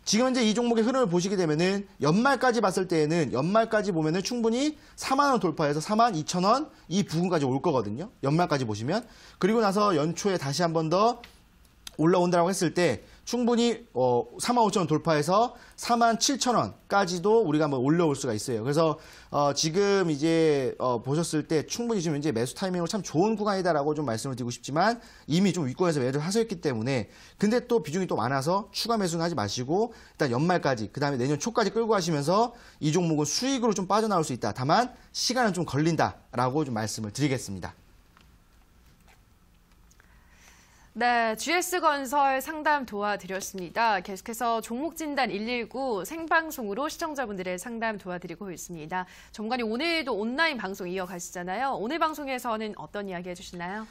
지금 이제 이 종목의 흐름을 보시게 되면은 연말까지 봤을 때에는 연말까지 보면은 충분히 4만 원 돌파해서 4만 2천 원 이 부근까지 올 거거든요. 연말까지 보시면. 그리고 나서 연초에 다시 한 번 더 올라온다고 했을 때 충분히 4만 5천 원 돌파해서 4만 7천 원까지도 우리가 한번 올려올 수가 있어요. 그래서 지금 이제 보셨을 때 충분히 지금 이제 매수 타이밍으로 참 좋은 구간이다라고 좀 말씀을 드리고 싶지만 이미 좀 윗권에서 매도를 하셨기 때문에 근데 또 비중이 또 많아서 추가 매수는 하지 마시고 일단 연말까지 그다음에 내년 초까지 끌고 가시면서 이 종목은 수익으로 좀 빠져나올 수 있다. 다만 시간은 좀 걸린다라고 좀 말씀을 드리겠습니다. 네, GS건설 상담 도와드렸습니다. 계속해서 종목진단 119 생방송으로 시청자분들의 상담 도와드리고 있습니다. 전문가님 오늘도 온라인 방송 이어가시잖아요. 오늘 방송에서는 어떤 이야기 해주시나요?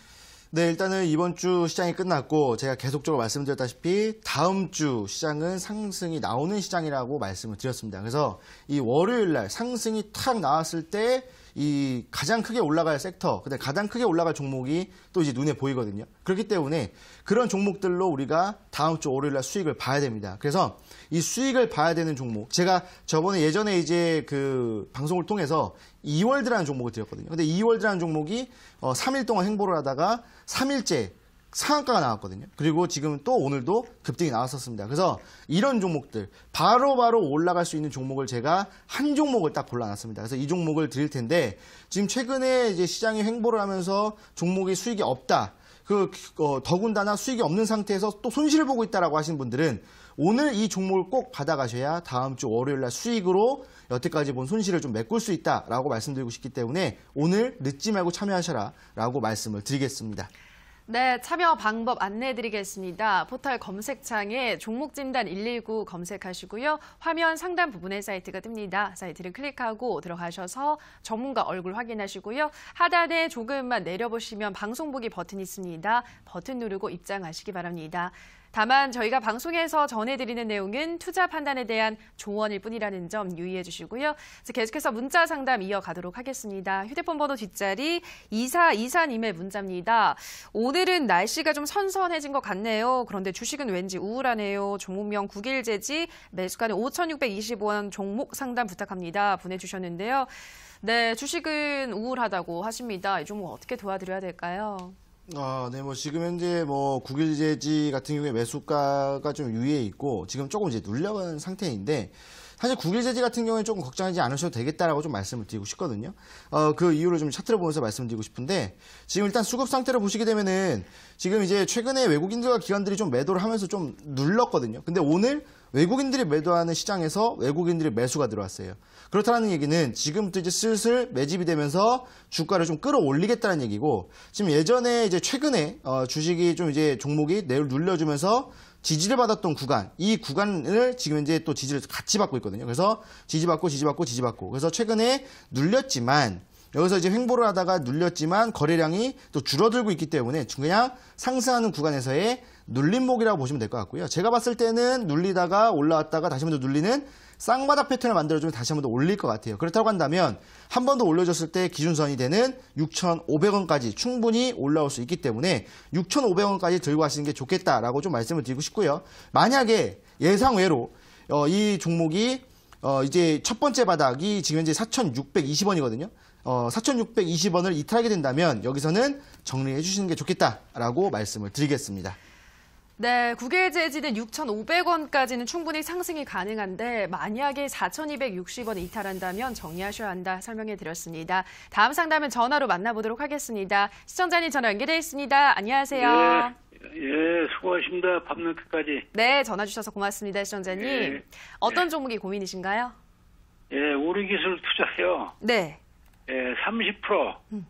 네, 일단은 이번 주 시장이 끝났고 제가 계속적으로 말씀드렸다시피 다음 주 시장은 상승이 나오는 시장이라고 말씀을 드렸습니다. 그래서 이 월요일 날 상승이 탁 나왔을 때 이 가장 크게 올라갈 섹터, 근데 가장 크게 올라갈 종목이 또 이제 눈에 보이거든요. 그렇기 때문에 그런 종목들로 우리가 다음 주 월요일 날 수익을 봐야 됩니다. 그래서 이 수익을 봐야 되는 종목, 제가 저번에 예전에 이제 그 방송을 통해서 이월드라는 종목을 드렸거든요. 근데 이월드라는 종목이 3일 동안 행보를 하다가 3일째 상한가가 나왔거든요. 그리고 지금 또 오늘도 급등이 나왔었습니다. 그래서 이런 종목들 바로바로 올라갈 수 있는 종목을 제가 한 종목을 딱 골라놨습니다. 그래서 이 종목을 드릴 텐데 지금 최근에 이제 시장이 횡보를 하면서 종목이 수익이 없다. 더군다나 수익이 없는 상태에서 또 손실을 보고 있다라고 하시는 분들은 오늘 이 종목을 꼭 받아가셔야 다음 주 월요일 날 수익으로 여태까지 본 손실을 좀 메꿀 수 있다라고 말씀드리고 싶기 때문에 오늘 늦지 말고 참여하셔라라고 말씀을 드리겠습니다. 네, 참여 방법 안내해드리겠습니다. 포털 검색창에 종목진단 119 검색하시고요. 화면 상단 부분에 사이트가 뜹니다. 사이트를 클릭하고 들어가셔서 전문가 얼굴 확인하시고요. 하단에 조금만 내려보시면 방송 보기 버튼이 있습니다. 버튼 누르고 입장하시기 바랍니다. 다만 저희가 방송에서 전해드리는 내용은 투자 판단에 대한 조언일 뿐이라는 점 유의해 주시고요. 계속해서 문자 상담 이어가도록 하겠습니다. 휴대폰 번호 뒷자리 2424님의 문자입니다. 오늘은 날씨가 좀 선선해진 것 같네요. 그런데 주식은 왠지 우울하네요. 종목명 국일제지 매수가는 5,625원 종목 상담 부탁합니다. 보내주셨는데요. 네, 주식은 우울하다고 하십니다. 이 종목 어떻게 도와드려야 될까요? 네, 지금 현재 국일제지 같은 경우에 매수가가 좀 유예해 있고 지금 조금 이제 눌려간 상태인데 사실 국일제지 같은 경우에 조금 걱정하지 않으셔도 되겠다라고 좀 말씀을 드리고 싶거든요. 그 이유를 좀 차트를 보면서 말씀드리고 싶은데 지금 일단 수급 상태를 보시게 되면은 지금 이제 최근에 외국인들과 기관들이 좀 매도를 하면서 좀 눌렀거든요. 근데 오늘 외국인들이 매도하는 시장에서 외국인들이 매수가 들어왔어요. 그렇다는 얘기는 지금부터 이제 슬슬 매집이 되면서 주가를 좀 끌어올리겠다는 얘기고 지금 예전에 이제 최근에 주식이 좀 이제 종목이 내일 눌려주면서 지지를 받았던 구간, 이 구간을 지금 이제 또 지지를 같이 받고 있거든요. 그래서 지지받고 그래서 최근에 눌렸지만 여기서 이제 횡보를 하다가 눌렸지만 거래량이 또 줄어들고 있기 때문에 그냥 상승하는 구간에서의 눌림목이라고 보시면 될 것 같고요. 제가 봤을 때는 눌리다가 올라왔다가 다시 한번 더 눌리는 쌍바닥 패턴을 만들어주면 다시 한번 더 올릴 것 같아요. 그렇다고 한다면 한 번 더 올려줬을 때 기준선이 되는 6,500원까지 충분히 올라올 수 있기 때문에 6,500원까지 들고 가시는 게 좋겠다라고 좀 말씀을 드리고 싶고요. 만약에 예상외로 이 종목이 이제 첫 번째 바닥이 지금 현재 4,620원이거든요. 4,620원을 이탈하게 된다면 여기서는 정리해 주시는 게 좋겠다라고 말씀을 드리겠습니다. 네, 국일제지는 6,500원까지는 충분히 상승이 가능한데 만약에 4,260원 이탈한다면 정리하셔야 한다 설명해 드렸습니다. 다음 상담은 전화로 만나보도록 하겠습니다. 시청자님 전화 연결되어 있습니다. 안녕하세요. 예, 수고하십니다. 밤늦게까지. 네, 전화 주셔서 고맙습니다, 시청자님. 예. 어떤 종목이 고민이신가요? 예, 우리기술 투자요. 네. 예, 30%.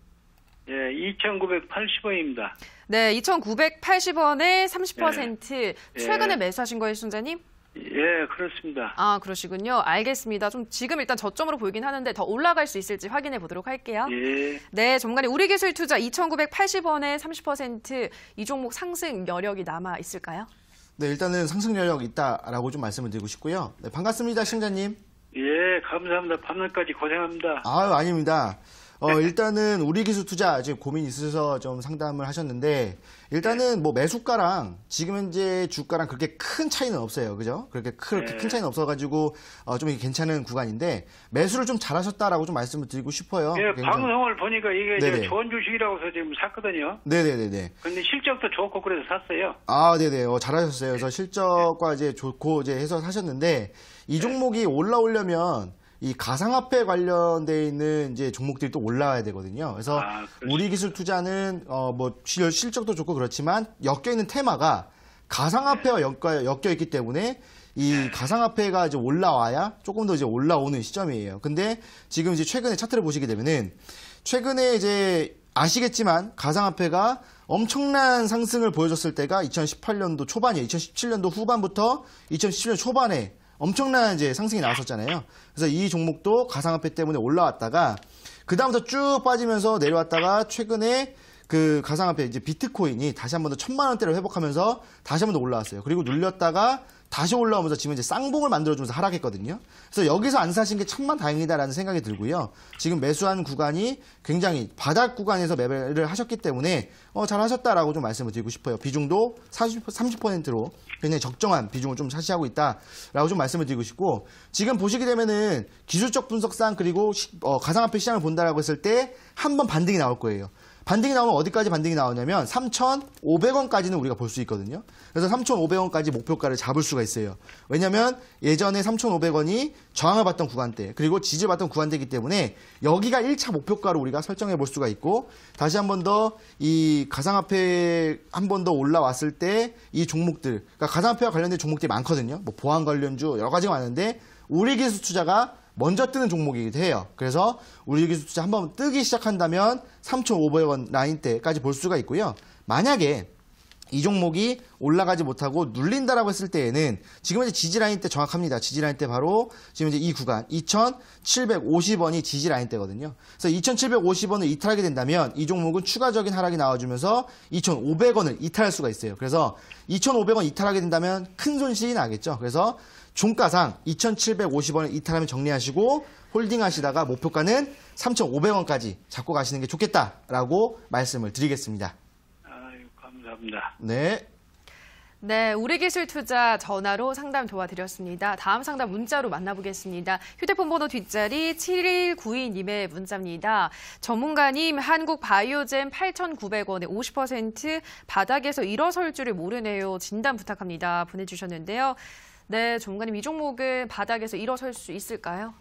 예, 2,980원입니다. 네, 2,980원에 30%. 최근에 예. 매수하신 거예요, 시청자님? 예, 그렇습니다. 아, 그러시군요. 알겠습니다. 좀 지금 일단 저점으로 보이긴 하는데 더 올라갈 수 있을지 확인해 보도록 할게요. 예. 네, 전문가님, 우리기술투자 2,980원에 30%. 이 종목 상승 여력이 남아 있을까요? 네, 일단은 상승 여력 있다라고 좀 말씀을 드리고 싶고요. 네, 반갑습니다, 시청자님. 예, 감사합니다. 밤낮까지 고생합니다. 아유, 아닙니다. 일단은 우리기술투자 지금 고민 있으셔서 좀 상담을 하셨는데, 일단은 뭐 매수가랑 지금 현재 주가랑 그렇게 큰 차이는 없어요. 그죠? 그렇게 큰 차이는 없어가지고, 좀 이게 괜찮은 구간인데, 매수를 좀 잘하셨다라고 좀 말씀을 드리고 싶어요. 예, 굉장히. 방송을 보니까 이게 네네. 제가 좋은 주식이라고 해서 지금 샀거든요. 네네네네. 근데 실적도 좋고 그래서 샀어요. 아, 네네. 잘하셨어요. 그래서 실적과 이제 좋고 이제 해서 사셨는데, 이 종목이 올라오려면 이 가상화폐 관련돼 있는 이제 종목들이 또 올라와야 되거든요. 그래서 우리 기술 투자는 뭐 실적도 좋고 그렇지만 엮여 있는 테마가 가상화폐와 엮여 있기 때문에 이 가상화폐가 이제 올라와야 조금 더 이제 올라오는 시점이에요. 근데 지금 이제 최근에 차트를 보시게 되면은 최근에 이제 아시겠지만 가상화폐가 엄청난 상승을 보여줬을 때가 2018년도 초반이에요. 2017년도 후반부터 2017년 초반에 엄청난 이제 상승이 나왔었잖아요. 그래서 이 종목도 가상화폐 때문에 올라왔다가 그 다음부터 쭉 빠지면서 내려왔다가 최근에 그 가상화폐 이제 비트코인이 다시 한 번 더 1,000만 원대로 회복하면서 다시 한 번 더 올라왔어요. 그리고 눌렸다가 다시 올라오면서 지금 이제 쌍봉을 만들어주면서 하락했거든요. 그래서 여기서 안 사신 게 천만 다행이다라는 생각이 들고요. 지금 매수한 구간이 굉장히 바닥 구간에서 매매를 하셨기 때문에 잘하셨다라고 좀 말씀을 드리고 싶어요. 비중도 30%로 굉장히 적정한 비중을 좀 차지하고 있다라고 좀 말씀을 드리고 싶고, 지금 보시게 되면은 기술적 분석상 그리고 가상화폐 시장을 본다라고 했을 때 한 번 반등이 나올 거예요. 반등이 나오면 어디까지 반등이 나오냐면 3,500원까지는 우리가 볼 수 있거든요. 그래서 3,500원까지 목표가를 잡을 수가 있어요. 왜냐하면 예전에 3,500원이 저항을 받던 구간대 그리고 지지를 받던 구간대이기 때문에 여기가 1차 목표가로 우리가 설정해 볼 수가 있고, 다시 한 번 더 이 가상화폐 한 번 더 올라왔을 때 이 종목들, 그러니까 가상화폐와 관련된 종목들이 많거든요. 뭐 보안 관련주 여러 가지가 많은데 우리기술 투자가 먼저 뜨는 종목이기도 해요. 그래서 우리 기술 투자 한번 뜨기 시작한다면 3,500원 라인대까지 볼 수가 있고요. 만약에 이 종목이 올라가지 못하고 눌린다라고 했을 때에는 지금 이제 지지 라인 때 정확합니다. 지지 라인 때 바로 지금 이제 이 구간 2,750원이 지지 라인 때거든요. 그래서 2,750원을 이탈하게 된다면 이 종목은 추가적인 하락이 나와주면서 2,500원을 이탈할 수가 있어요. 그래서 2,500원 이탈하게 된다면 큰 손실이 나겠죠. 그래서 종가상 2,750원을 이탈하면 정리하시고 홀딩 하시다가 목표가는 3,500원까지 잡고 가시는 게 좋겠다라고 말씀을 드리겠습니다. 아유, 감사합니다. 네. 네, 우리기술투자 전화로 상담 도와드렸습니다. 다음 상담 문자로 만나보겠습니다. 휴대폰 번호 뒷자리 7192님의 문자입니다. 전문가님, 한국 바이오젠 8,900원에 50% 바닥에서 일어설 줄을 모르네요. 진단 부탁합니다. 보내주셨는데요. 네, 전문가님, 이 종목은 바닥에서 일어설 수 있을까요?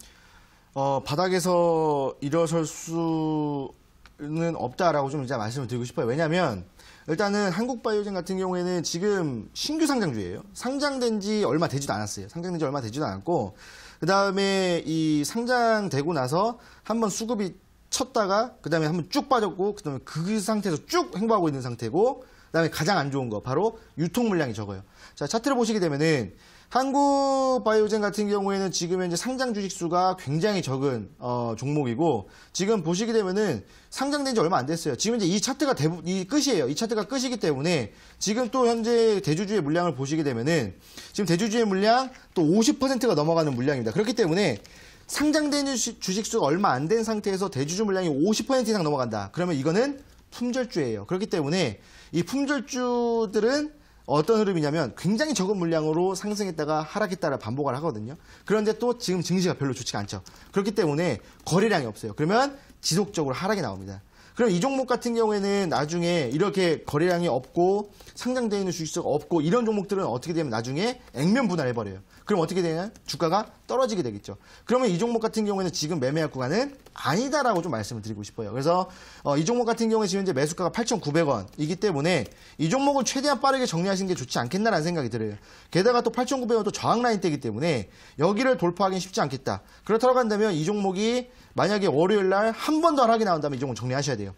바닥에서 일어설 수는 없다라고 좀 이제 말씀을 드리고 싶어요. 왜냐하면 일단은 한국바이오젠 같은 경우에는 지금 신규 상장주예요. 상장된 지 얼마 되지도 않았어요. 상장된 지 얼마 되지도 않았고, 그 다음에 이 상장되고 나서 한번 수급이 쳤다가 그 다음에 한번 쭉 빠졌고, 그 다음에 그 상태에서 쭉 횡보하고 있는 상태고, 그 다음에 가장 안 좋은 거 바로 유통 물량이 적어요. 자, 차트를 보시게 되면은 한국바이오젠 같은 경우에는 지금 현재 상장 주식 수가 굉장히 적은 종목이고, 지금 보시게 되면은 상장된 지 얼마 안 됐어요. 지금 이제 이 차트가 이 끝이에요. 이 차트가 끝이기 때문에 지금 또 현재 대주주의 물량을 보시게 되면은 지금 대주주의 물량 또 50%가 넘어가는 물량입니다. 그렇기 때문에 상장된 주식 수가 얼마 안 된 상태에서 대주주 물량이 50% 이상 넘어간다. 그러면 이거는 품절주예요. 그렇기 때문에 이 품절주들은 어떤 흐름이냐면 굉장히 적은 물량으로 상승했다가 하락했다가 반복을 하거든요. 그런데 또 지금 증시가 별로 좋지가 않죠. 그렇기 때문에 거래량이 없어요. 그러면 지속적으로 하락이 나옵니다. 그럼 이 종목 같은 경우에는 나중에 이렇게 거래량이 없고 상장되어 있는 주식수가 없고 이런 종목들은 어떻게 되면 나중에 액면 분할해버려요. 그럼 어떻게 되냐? 주가가 떨어지게 되겠죠. 그러면 이 종목 같은 경우에는 지금 매매할 구간은 아니다라고 좀 말씀을 드리고 싶어요. 그래서 이 종목 같은 경우에 지금 이제 매수가가 8,900원이기 때문에 이 종목은 최대한 빠르게 정리하시는 게 좋지 않겠나라는 생각이 들어요. 게다가 또 8,900원 또 저항 라인대이기 때문에 여기를 돌파하기는 쉽지 않겠다. 그렇다고 한다면 이 종목이 만약에 월요일 날 한 번 더 하락이 나온다면 이 종목 정리하셔야 돼요.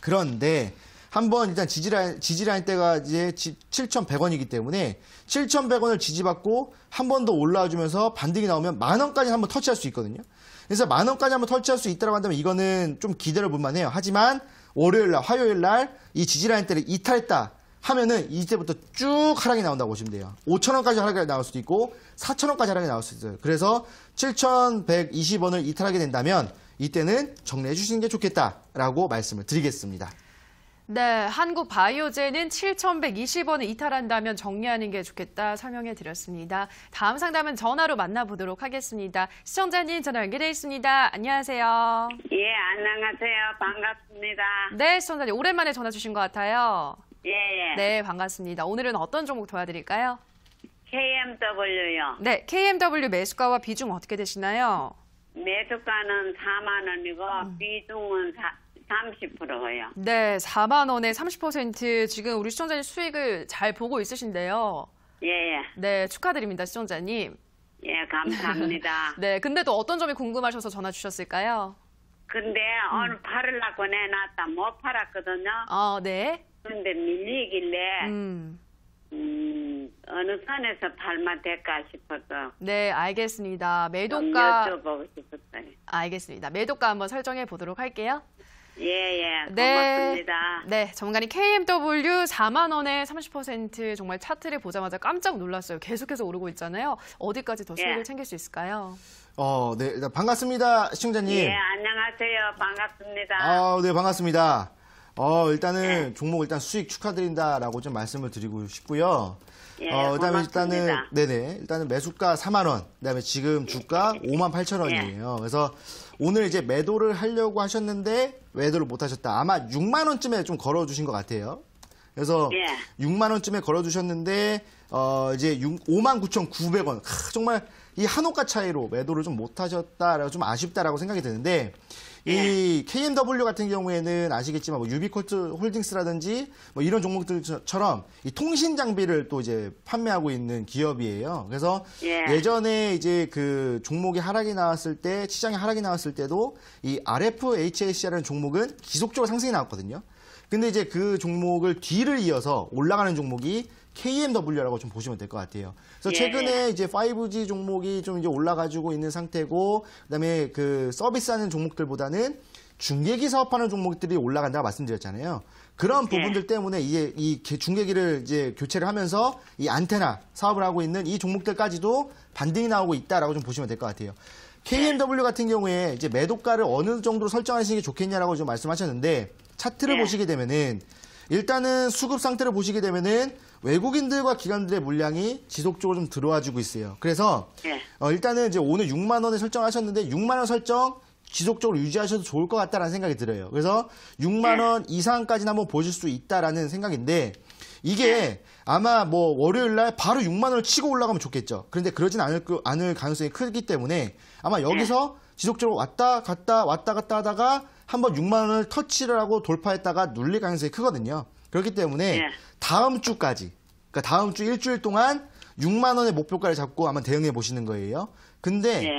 그런데 한번 일단 지지라인 때가 이제 7,100원이기 때문에 7,100원을 지지받고 한 번 더 올라와주면서 반등이 나오면 10,000원까지 한번 터치할 수 있거든요. 그래서 10,000원까지 한번 터치할 수 있다고 한다면 이거는 좀 기대를 볼만 해요. 하지만 월요일 날, 화요일 날 이 지지라인 때를 이탈했다 하면은 이때부터 쭉 하락이 나온다고 보시면 돼요. 5,000원까지 하락이 나올 수도 있고 4,000원까지 하락이 나올 수 있어요. 그래서 7,120원을 이탈하게 된다면 이때는 정리해 주시는 게 좋겠다라고 말씀을 드리겠습니다. 네, 한국 바이오젠은 7,120원을 이탈한다면 정리하는 게 좋겠다 설명해 드렸습니다. 다음 상담은 전화로 만나보도록 하겠습니다. 시청자님 전화 연결돼 있습니다. 안녕하세요. 예, 안녕하세요. 반갑습니다. 네, 시청자님 오랜만에 전화 주신 것 같아요. 예, 예. 네, 반갑습니다. 오늘은 어떤 종목 도와드릴까요? KMW요. 네, KMW 매수가와 비중 어떻게 되시나요? 매수가는 4만 원이고 비중은 30%예요. 네, 4만 원에 30% 지금 우리 시청자님 수익을 잘 보고 있으신데요. 예, 예. 네, 축하드립니다, 시청자님. 예, 감사합니다. 네, 근데 또 어떤 점이 궁금하셔서 전화 주셨을까요? 근데 오늘 팔으려고 내놨다 못 팔았거든요. 네. 근데 밀리길래 어느 선에서 팔면 될까 싶어서 네, 알겠습니다. 좀 매도가 여쭤보고 싶었어요. 알겠습니다. 매도가 한번 설정해 보도록 할게요. 예, 예. 네. 고맙습니다. 네, 전문가님 KMW 4만 원에 30% 정말 차트를 보자마자 깜짝 놀랐어요. 계속해서 오르고 있잖아요. 어디까지 더 수익을 예. 챙길 수 있을까요? 네, 일단 반갑습니다, 시청자님. 예, 안녕하세요. 반갑습니다. 네, 반갑습니다. 일단은 종목 일단 수익 축하드린다라고 좀 말씀을 드리고 싶고요. 예, 그다음에 고맙습니다. 일단은 매수가 4만 원, 그다음에 지금 주가 58,000원이에요. 그래서 오늘 이제 매도를 하려고 하셨는데 매도를 못 하셨다. 아마 6만 원쯤에 좀 걸어주신 것 같아요. 그래서 예. 6만 원쯤에 걸어주셨는데 이제 59,900원. 정말 이 한호가 차이로 매도를 좀 못 하셨다라고 좀 아쉽다라고 생각이 드는데. 이 KMW 같은 경우에는 아시겠지만 뭐 유비코트 홀딩스라든지 뭐 이런 종목들처럼 이 통신 장비를 또 이제 판매하고 있는 기업이에요. 그래서 예. 예전에 이제 그 종목이 하락이 나왔을 때, 시장에 하락이 나왔을 때도 이 RFHAC라는 종목은 지속적으로 상승이 나왔거든요. 근데 이제 그 종목을 뒤를 이어서 올라가는 종목이 KMW라고 좀 보시면 될 것 같아요. 그래서 예. 최근에 이제 5G 종목이 좀 이제 올라가지고 있는 상태고, 그다음에 그 서비스하는 종목들보다는 중계기 사업하는 종목들이 올라간다고 말씀드렸잖아요. 그런 부분들 때문에 이제 이 중계기를 이제 교체를 하면서 이 안테나 사업을 하고 있는 이 종목들까지도 반등이 나오고 있다라고 좀 보시면 될 것 같아요. KMW 같은 경우에 이제 매도가를 어느 정도로 설정하시는 게 좋겠냐라고 좀 말씀하셨는데, 차트를 보시게 되면은 일단은 수급 상태를 보시게 되면은 외국인들과 기관들의 물량이 지속적으로 좀 들어와주고 있어요. 그래서 일단은 이제 오늘 6만 원에 설정하셨는데 6만 원 설정 지속적으로 유지하셔도 좋을 것 같다라는 생각이 들어요. 그래서 6만 원 이상까지는 한번 보실 수 있다라는 생각인데, 이게 아마 뭐 월요일 날 바로 6만 원을 치고 올라가면 좋겠죠. 그런데 그러진 않을 가능성이 크기 때문에 아마 여기서 지속적으로 왔다 갔다 하다가 한번 6만 원을 터치를 하고 돌파했다가 눌릴 가능성이 크거든요. 그렇기 때문에 다음 주까지, 그러니까 다음 주 일주일 동안 6만 원의 목표가를 잡고 아마 대응해 보시는 거예요. 근데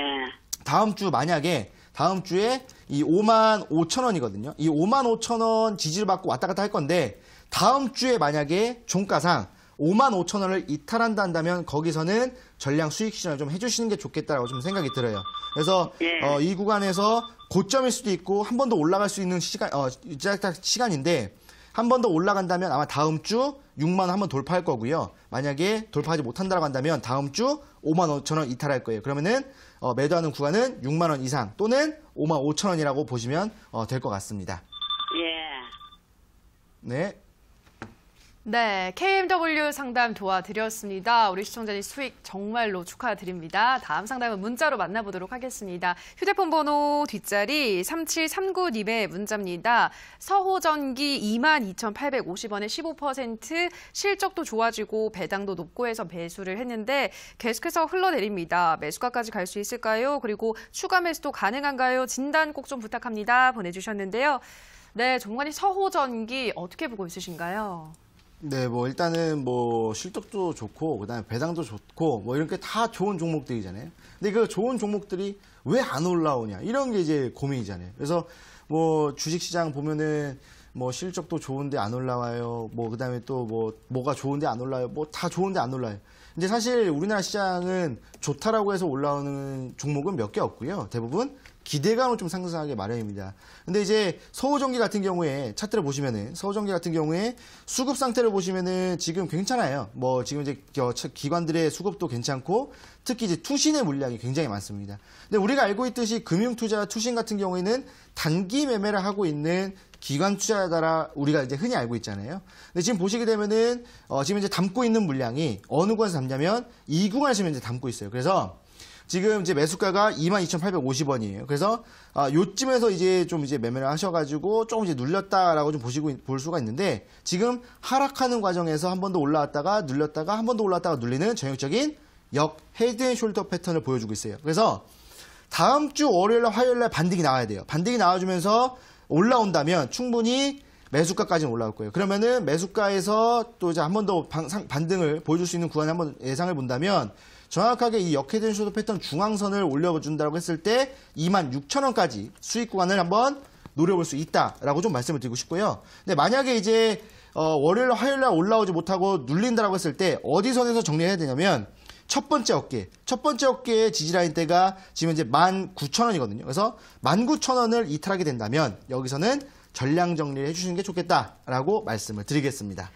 다음 주 만약에 다음 주에 이 55,000원이거든요. 이 55,000원 지지를 받고 왔다 갔다 할 건데, 다음 주에 만약에 종가상 55,000원을 이탈한다 한다면 거기서는 전량 수익 실현을 좀 해주시는 게 좋겠다라고 좀 생각이 들어요. 그래서 이 구간에서 고점일 수도 있고 한 번 더 올라갈 수 있는 시간인데, 한 번 더 올라간다면 아마 다음 주 6만 원 한번 돌파할 거고요. 만약에 돌파하지 못한다고 한다면 다음 주 55,000원 이탈할 거예요. 그러면은 매도하는 구간은 6만 원 이상 또는 55,000원이라고 보시면 될 것 같습니다. 네. 네, KMW 상담 도와드렸습니다. 우리 시청자님 수익 정말로 축하드립니다. 다음 상담은 문자로 만나보도록 하겠습니다. 휴대폰 번호 뒷자리 3739님의 문자입니다. 서호전기 22,850원에 15% 실적도 좋아지고 배당도 높고 해서 매수를 했는데 계속해서 흘러내립니다. 매수가까지 갈 수 있을까요? 그리고 추가 매수도 가능한가요? 진단 꼭 좀 부탁합니다. 보내주셨는데요. 네, 전문가님 서호전기 어떻게 보고 있으신가요? 네, 뭐 일단은 뭐 실적도 좋고 그다음에 배당도 좋고 뭐 이런 게 다 좋은 종목들이잖아요. 근데 그 좋은 종목들이 왜 안 올라오냐 이런 게 이제 고민이잖아요. 그래서 뭐 주식시장 보면은 뭐 실적도 좋은데 안 올라와요. 뭐 그다음에 또 뭐가 좋은데 안 올라요. 뭐 다 좋은데 안 올라요. 근데 사실 우리나라 시장은 좋다라고 해서 올라오는 종목은 몇 개 없고요. 대부분 기대감을 좀 상승하게 마련입니다. 근데 이제 서우전기 같은 경우에 차트를 보시면은 서우전기 같은 경우에 수급 상태를 보시면은 지금 괜찮아요. 뭐 지금 이제 기관들의 수급도 괜찮고 특히 이제 투신의 물량이 굉장히 많습니다. 근데 우리가 알고 있듯이 금융투자 투신 같은 경우에는 단기 매매를 하고 있는 기관 투자자라 우리가 이제 흔히 알고 있잖아요. 근데 지금 보시게 되면은 지금 이제 담고 있는 물량이 어느 구간에서 담냐면 이 구간에서 이제 담고 있어요. 그래서 지금 이제 매수가가 22,850원이에요. 그래서 요쯤에서 이제 좀 이제 매매를 하셔가지고 조금 이제 눌렸다라고 좀 볼 수가 있는데 지금 하락하는 과정에서 한 번 더 올라왔다가 눌렸다가 한 번 더 올라왔다가 눌리는 전형적인 역 헤드앤숄더 패턴을 보여주고 있어요. 그래서 다음 주 월요일날 화요일날 반등이 나와야 돼요. 반등이 나와주면서 올라온다면 충분히 매수가까지는 올라올 거예요. 그러면은 매수가에서 또 이제 한 번 더 반등을 보여줄 수 있는 구간을 한번 예상을 본다면 정확하게 이 역헤드앤숄더 패턴 중앙선을 올려준다고 했을 때 26,000원까지 수익 구간을 한번 노려볼 수 있다라고 좀 말씀을 드리고 싶고요. 근데 만약에 이제 월요일, 화요일날 올라오지 못하고 눌린다라고 했을 때 어디 선에서 정리해야 되냐면 첫 번째 어깨의 지지라인대가 지금 이제 19,000원이거든요. 그래서 19,000원을 이탈하게 된다면 여기서는 전량 정리를 해주시는 게 좋겠다라고 말씀을 드리겠습니다.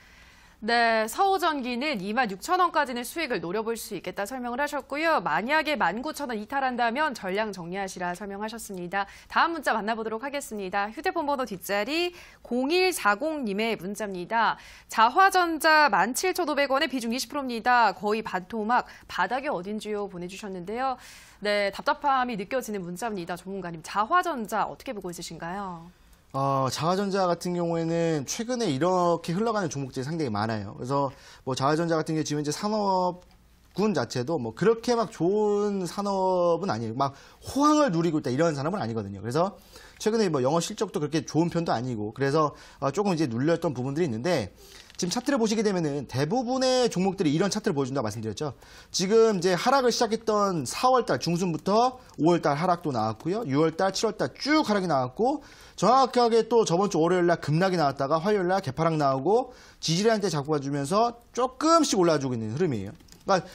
네, 서우전기는 26,000원까지는 수익을 노려볼 수 있겠다 설명을 하셨고요. 만약에 19,000원 이탈한다면 전량 정리하시라 설명하셨습니다. 다음 문자 만나보도록 하겠습니다. 휴대폰 번호 뒷자리 0140님의 문자입니다. 자화전자 17,500원에 비중 20%입니다. 거의 반토막, 바닥이 어딘지요 보내주셨는데요. 네, 답답함이 느껴지는 문자입니다. 전문가님, 자화전자 어떻게 보고 있으신가요? 자화전자 같은 경우에는 최근에 이렇게 흘러가는 종목들이 상당히 많아요. 그래서 뭐 자화전자 같은 경우에 지금 이제 산업군 자체도 뭐 그렇게 막 좋은 산업은 아니에요. 막 호황을 누리고 있다 이런 산업은 아니거든요. 그래서 최근에 뭐 영업 실적도 그렇게 좋은 편도 아니고 그래서 조금 이제 눌렸던 부분들이 있는데 지금 차트를 보시게 되면은 대부분의 종목들이 이런 차트를 보여준다고 말씀드렸죠. 지금 이제 하락을 시작했던 4월달 중순부터 5월달 하락도 나왔고요. 6월달, 7월달 쭉 하락이 나왔고 정확하게 또 저번 주 월요일날 급락이 나왔다가 화요일날 개파락 나오고 지지라인대 잡고 가주면서 조금씩 올라주고 있는 흐름이에요. 그러니까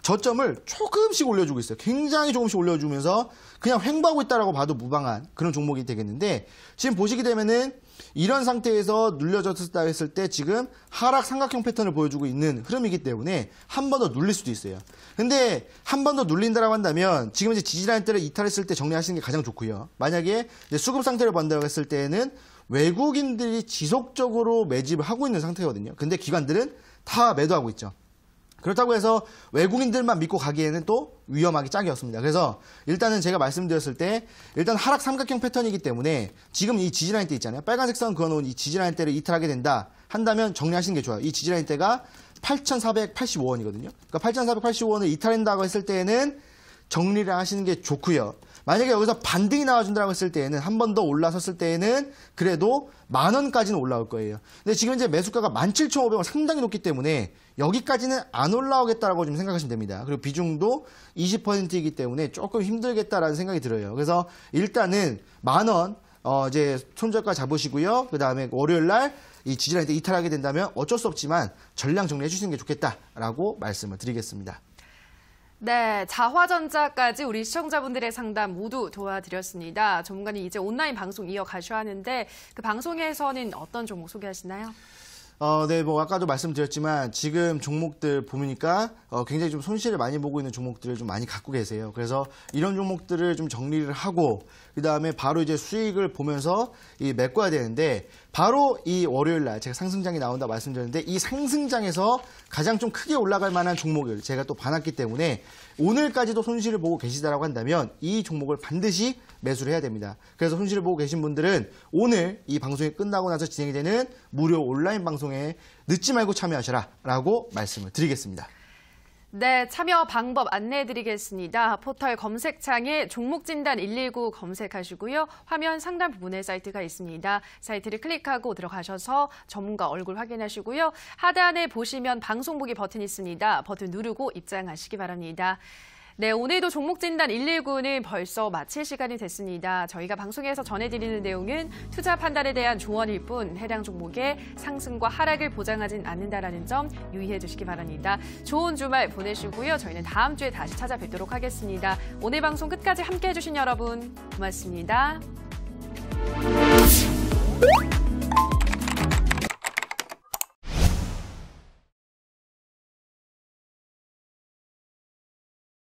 저점을 조금씩 올려주고 있어요. 굉장히 조금씩 올려주면서 그냥 횡보하고 있다라고 봐도 무방한 그런 종목이 되겠는데 지금 보시게 되면은 이런 상태에서 눌려졌다 했을 때 지금 하락 삼각형 패턴을 보여주고 있는 흐름이기 때문에 한 번 더 눌릴 수도 있어요. 근데 한 번 더 눌린다라고 한다면 지금 이제 지지라인대를 이탈했을 때 정리하시는 게 가장 좋고요. 만약에 이제 수급 상태를 본다고 했을 때는 외국인들이 지속적으로 매집을 하고 있는 상태거든요. 근데 기관들은 다 매도하고 있죠. 그렇다고 해서 외국인들만 믿고 가기에는 또 위험하기 짝이었습니다. 그래서 일단은 제가 말씀드렸을 때 일단 하락 삼각형 패턴이기 때문에 지금 이 지지라인대 있잖아요. 빨간색 선 그어놓은 이 지지라인대를 이탈하게 된다 한다면 정리하시는 게 좋아요. 이 지지라인대가 8,485원이거든요. 그러니까 8,485원을 이탈한다고 했을 때에는 정리를 하시는 게 좋고요. 만약에 여기서 반등이 나와준다고 했을 때에는 한 번 더 올라섰을 때에는 그래도 10,000원까지는 올라올 거예요. 근데 지금 이제 매수가가 17,500원 상당히 높기 때문에 여기까지는 안 올라오겠다라고 좀 생각하시면 됩니다. 그리고 비중도 20%이기 때문에 조금 힘들겠다라는 생각이 들어요. 그래서 일단은 10,000원 이제 손절가 잡으시고요. 그 다음에 월요일날 이 지지라인대 이탈하게 된다면 어쩔 수 없지만 전량 정리해 주시는 게 좋겠다라고 말씀을 드리겠습니다. 네, 자화전자까지 우리 시청자분들의 상담 모두 도와드렸습니다. 전문가님 이제 온라인 방송 이어가셔야 하는데 그 방송에서는 어떤 종목 소개하시나요? 네, 뭐 아까도 말씀드렸지만 지금 종목들 보니까 굉장히 좀 손실을 많이 보고 있는 종목들을 좀 많이 갖고 계세요. 그래서 이런 종목들을 좀 정리를 하고 그 다음에 바로 이제 수익을 보면서 메꿔야 되는데 바로 이 월요일날 제가 상승장이 나온다 말씀드렸는데 이 상승장에서 가장 좀 크게 올라갈 만한 종목을 제가 또 봐놨기 때문에 오늘까지도 손실을 보고 계시다라고 한다면 이 종목을 반드시 매수를 해야 됩니다. 그래서 손실을 보고 계신 분들은 오늘 이 방송이 끝나고 나서 진행이 되는 무료 온라인 방송에 늦지 말고 참여하셔라 라고 말씀을 드리겠습니다. 네, 참여 방법 안내해드리겠습니다. 포털 검색창에 종목진단 119 검색하시고요. 화면 상단 부분에 사이트가 있습니다. 사이트를 클릭하고 들어가셔서 전문가 얼굴 확인하시고요. 하단에 보시면 방송 보기 버튼이 있습니다. 버튼 누르고 입장하시기 바랍니다. 네, 오늘도 종목 진단 119는 벌써 마칠 시간이 됐습니다. 저희가 방송에서 전해드리는 내용은 투자 판단에 대한 조언일 뿐 해당 종목의 상승과 하락을 보장하진 않는다라는 점 유의해 주시기 바랍니다. 좋은 주말 보내시고요. 저희는 다음 주에 다시 찾아뵙도록 하겠습니다. 오늘 방송 끝까지 함께해 주신 여러분 고맙습니다.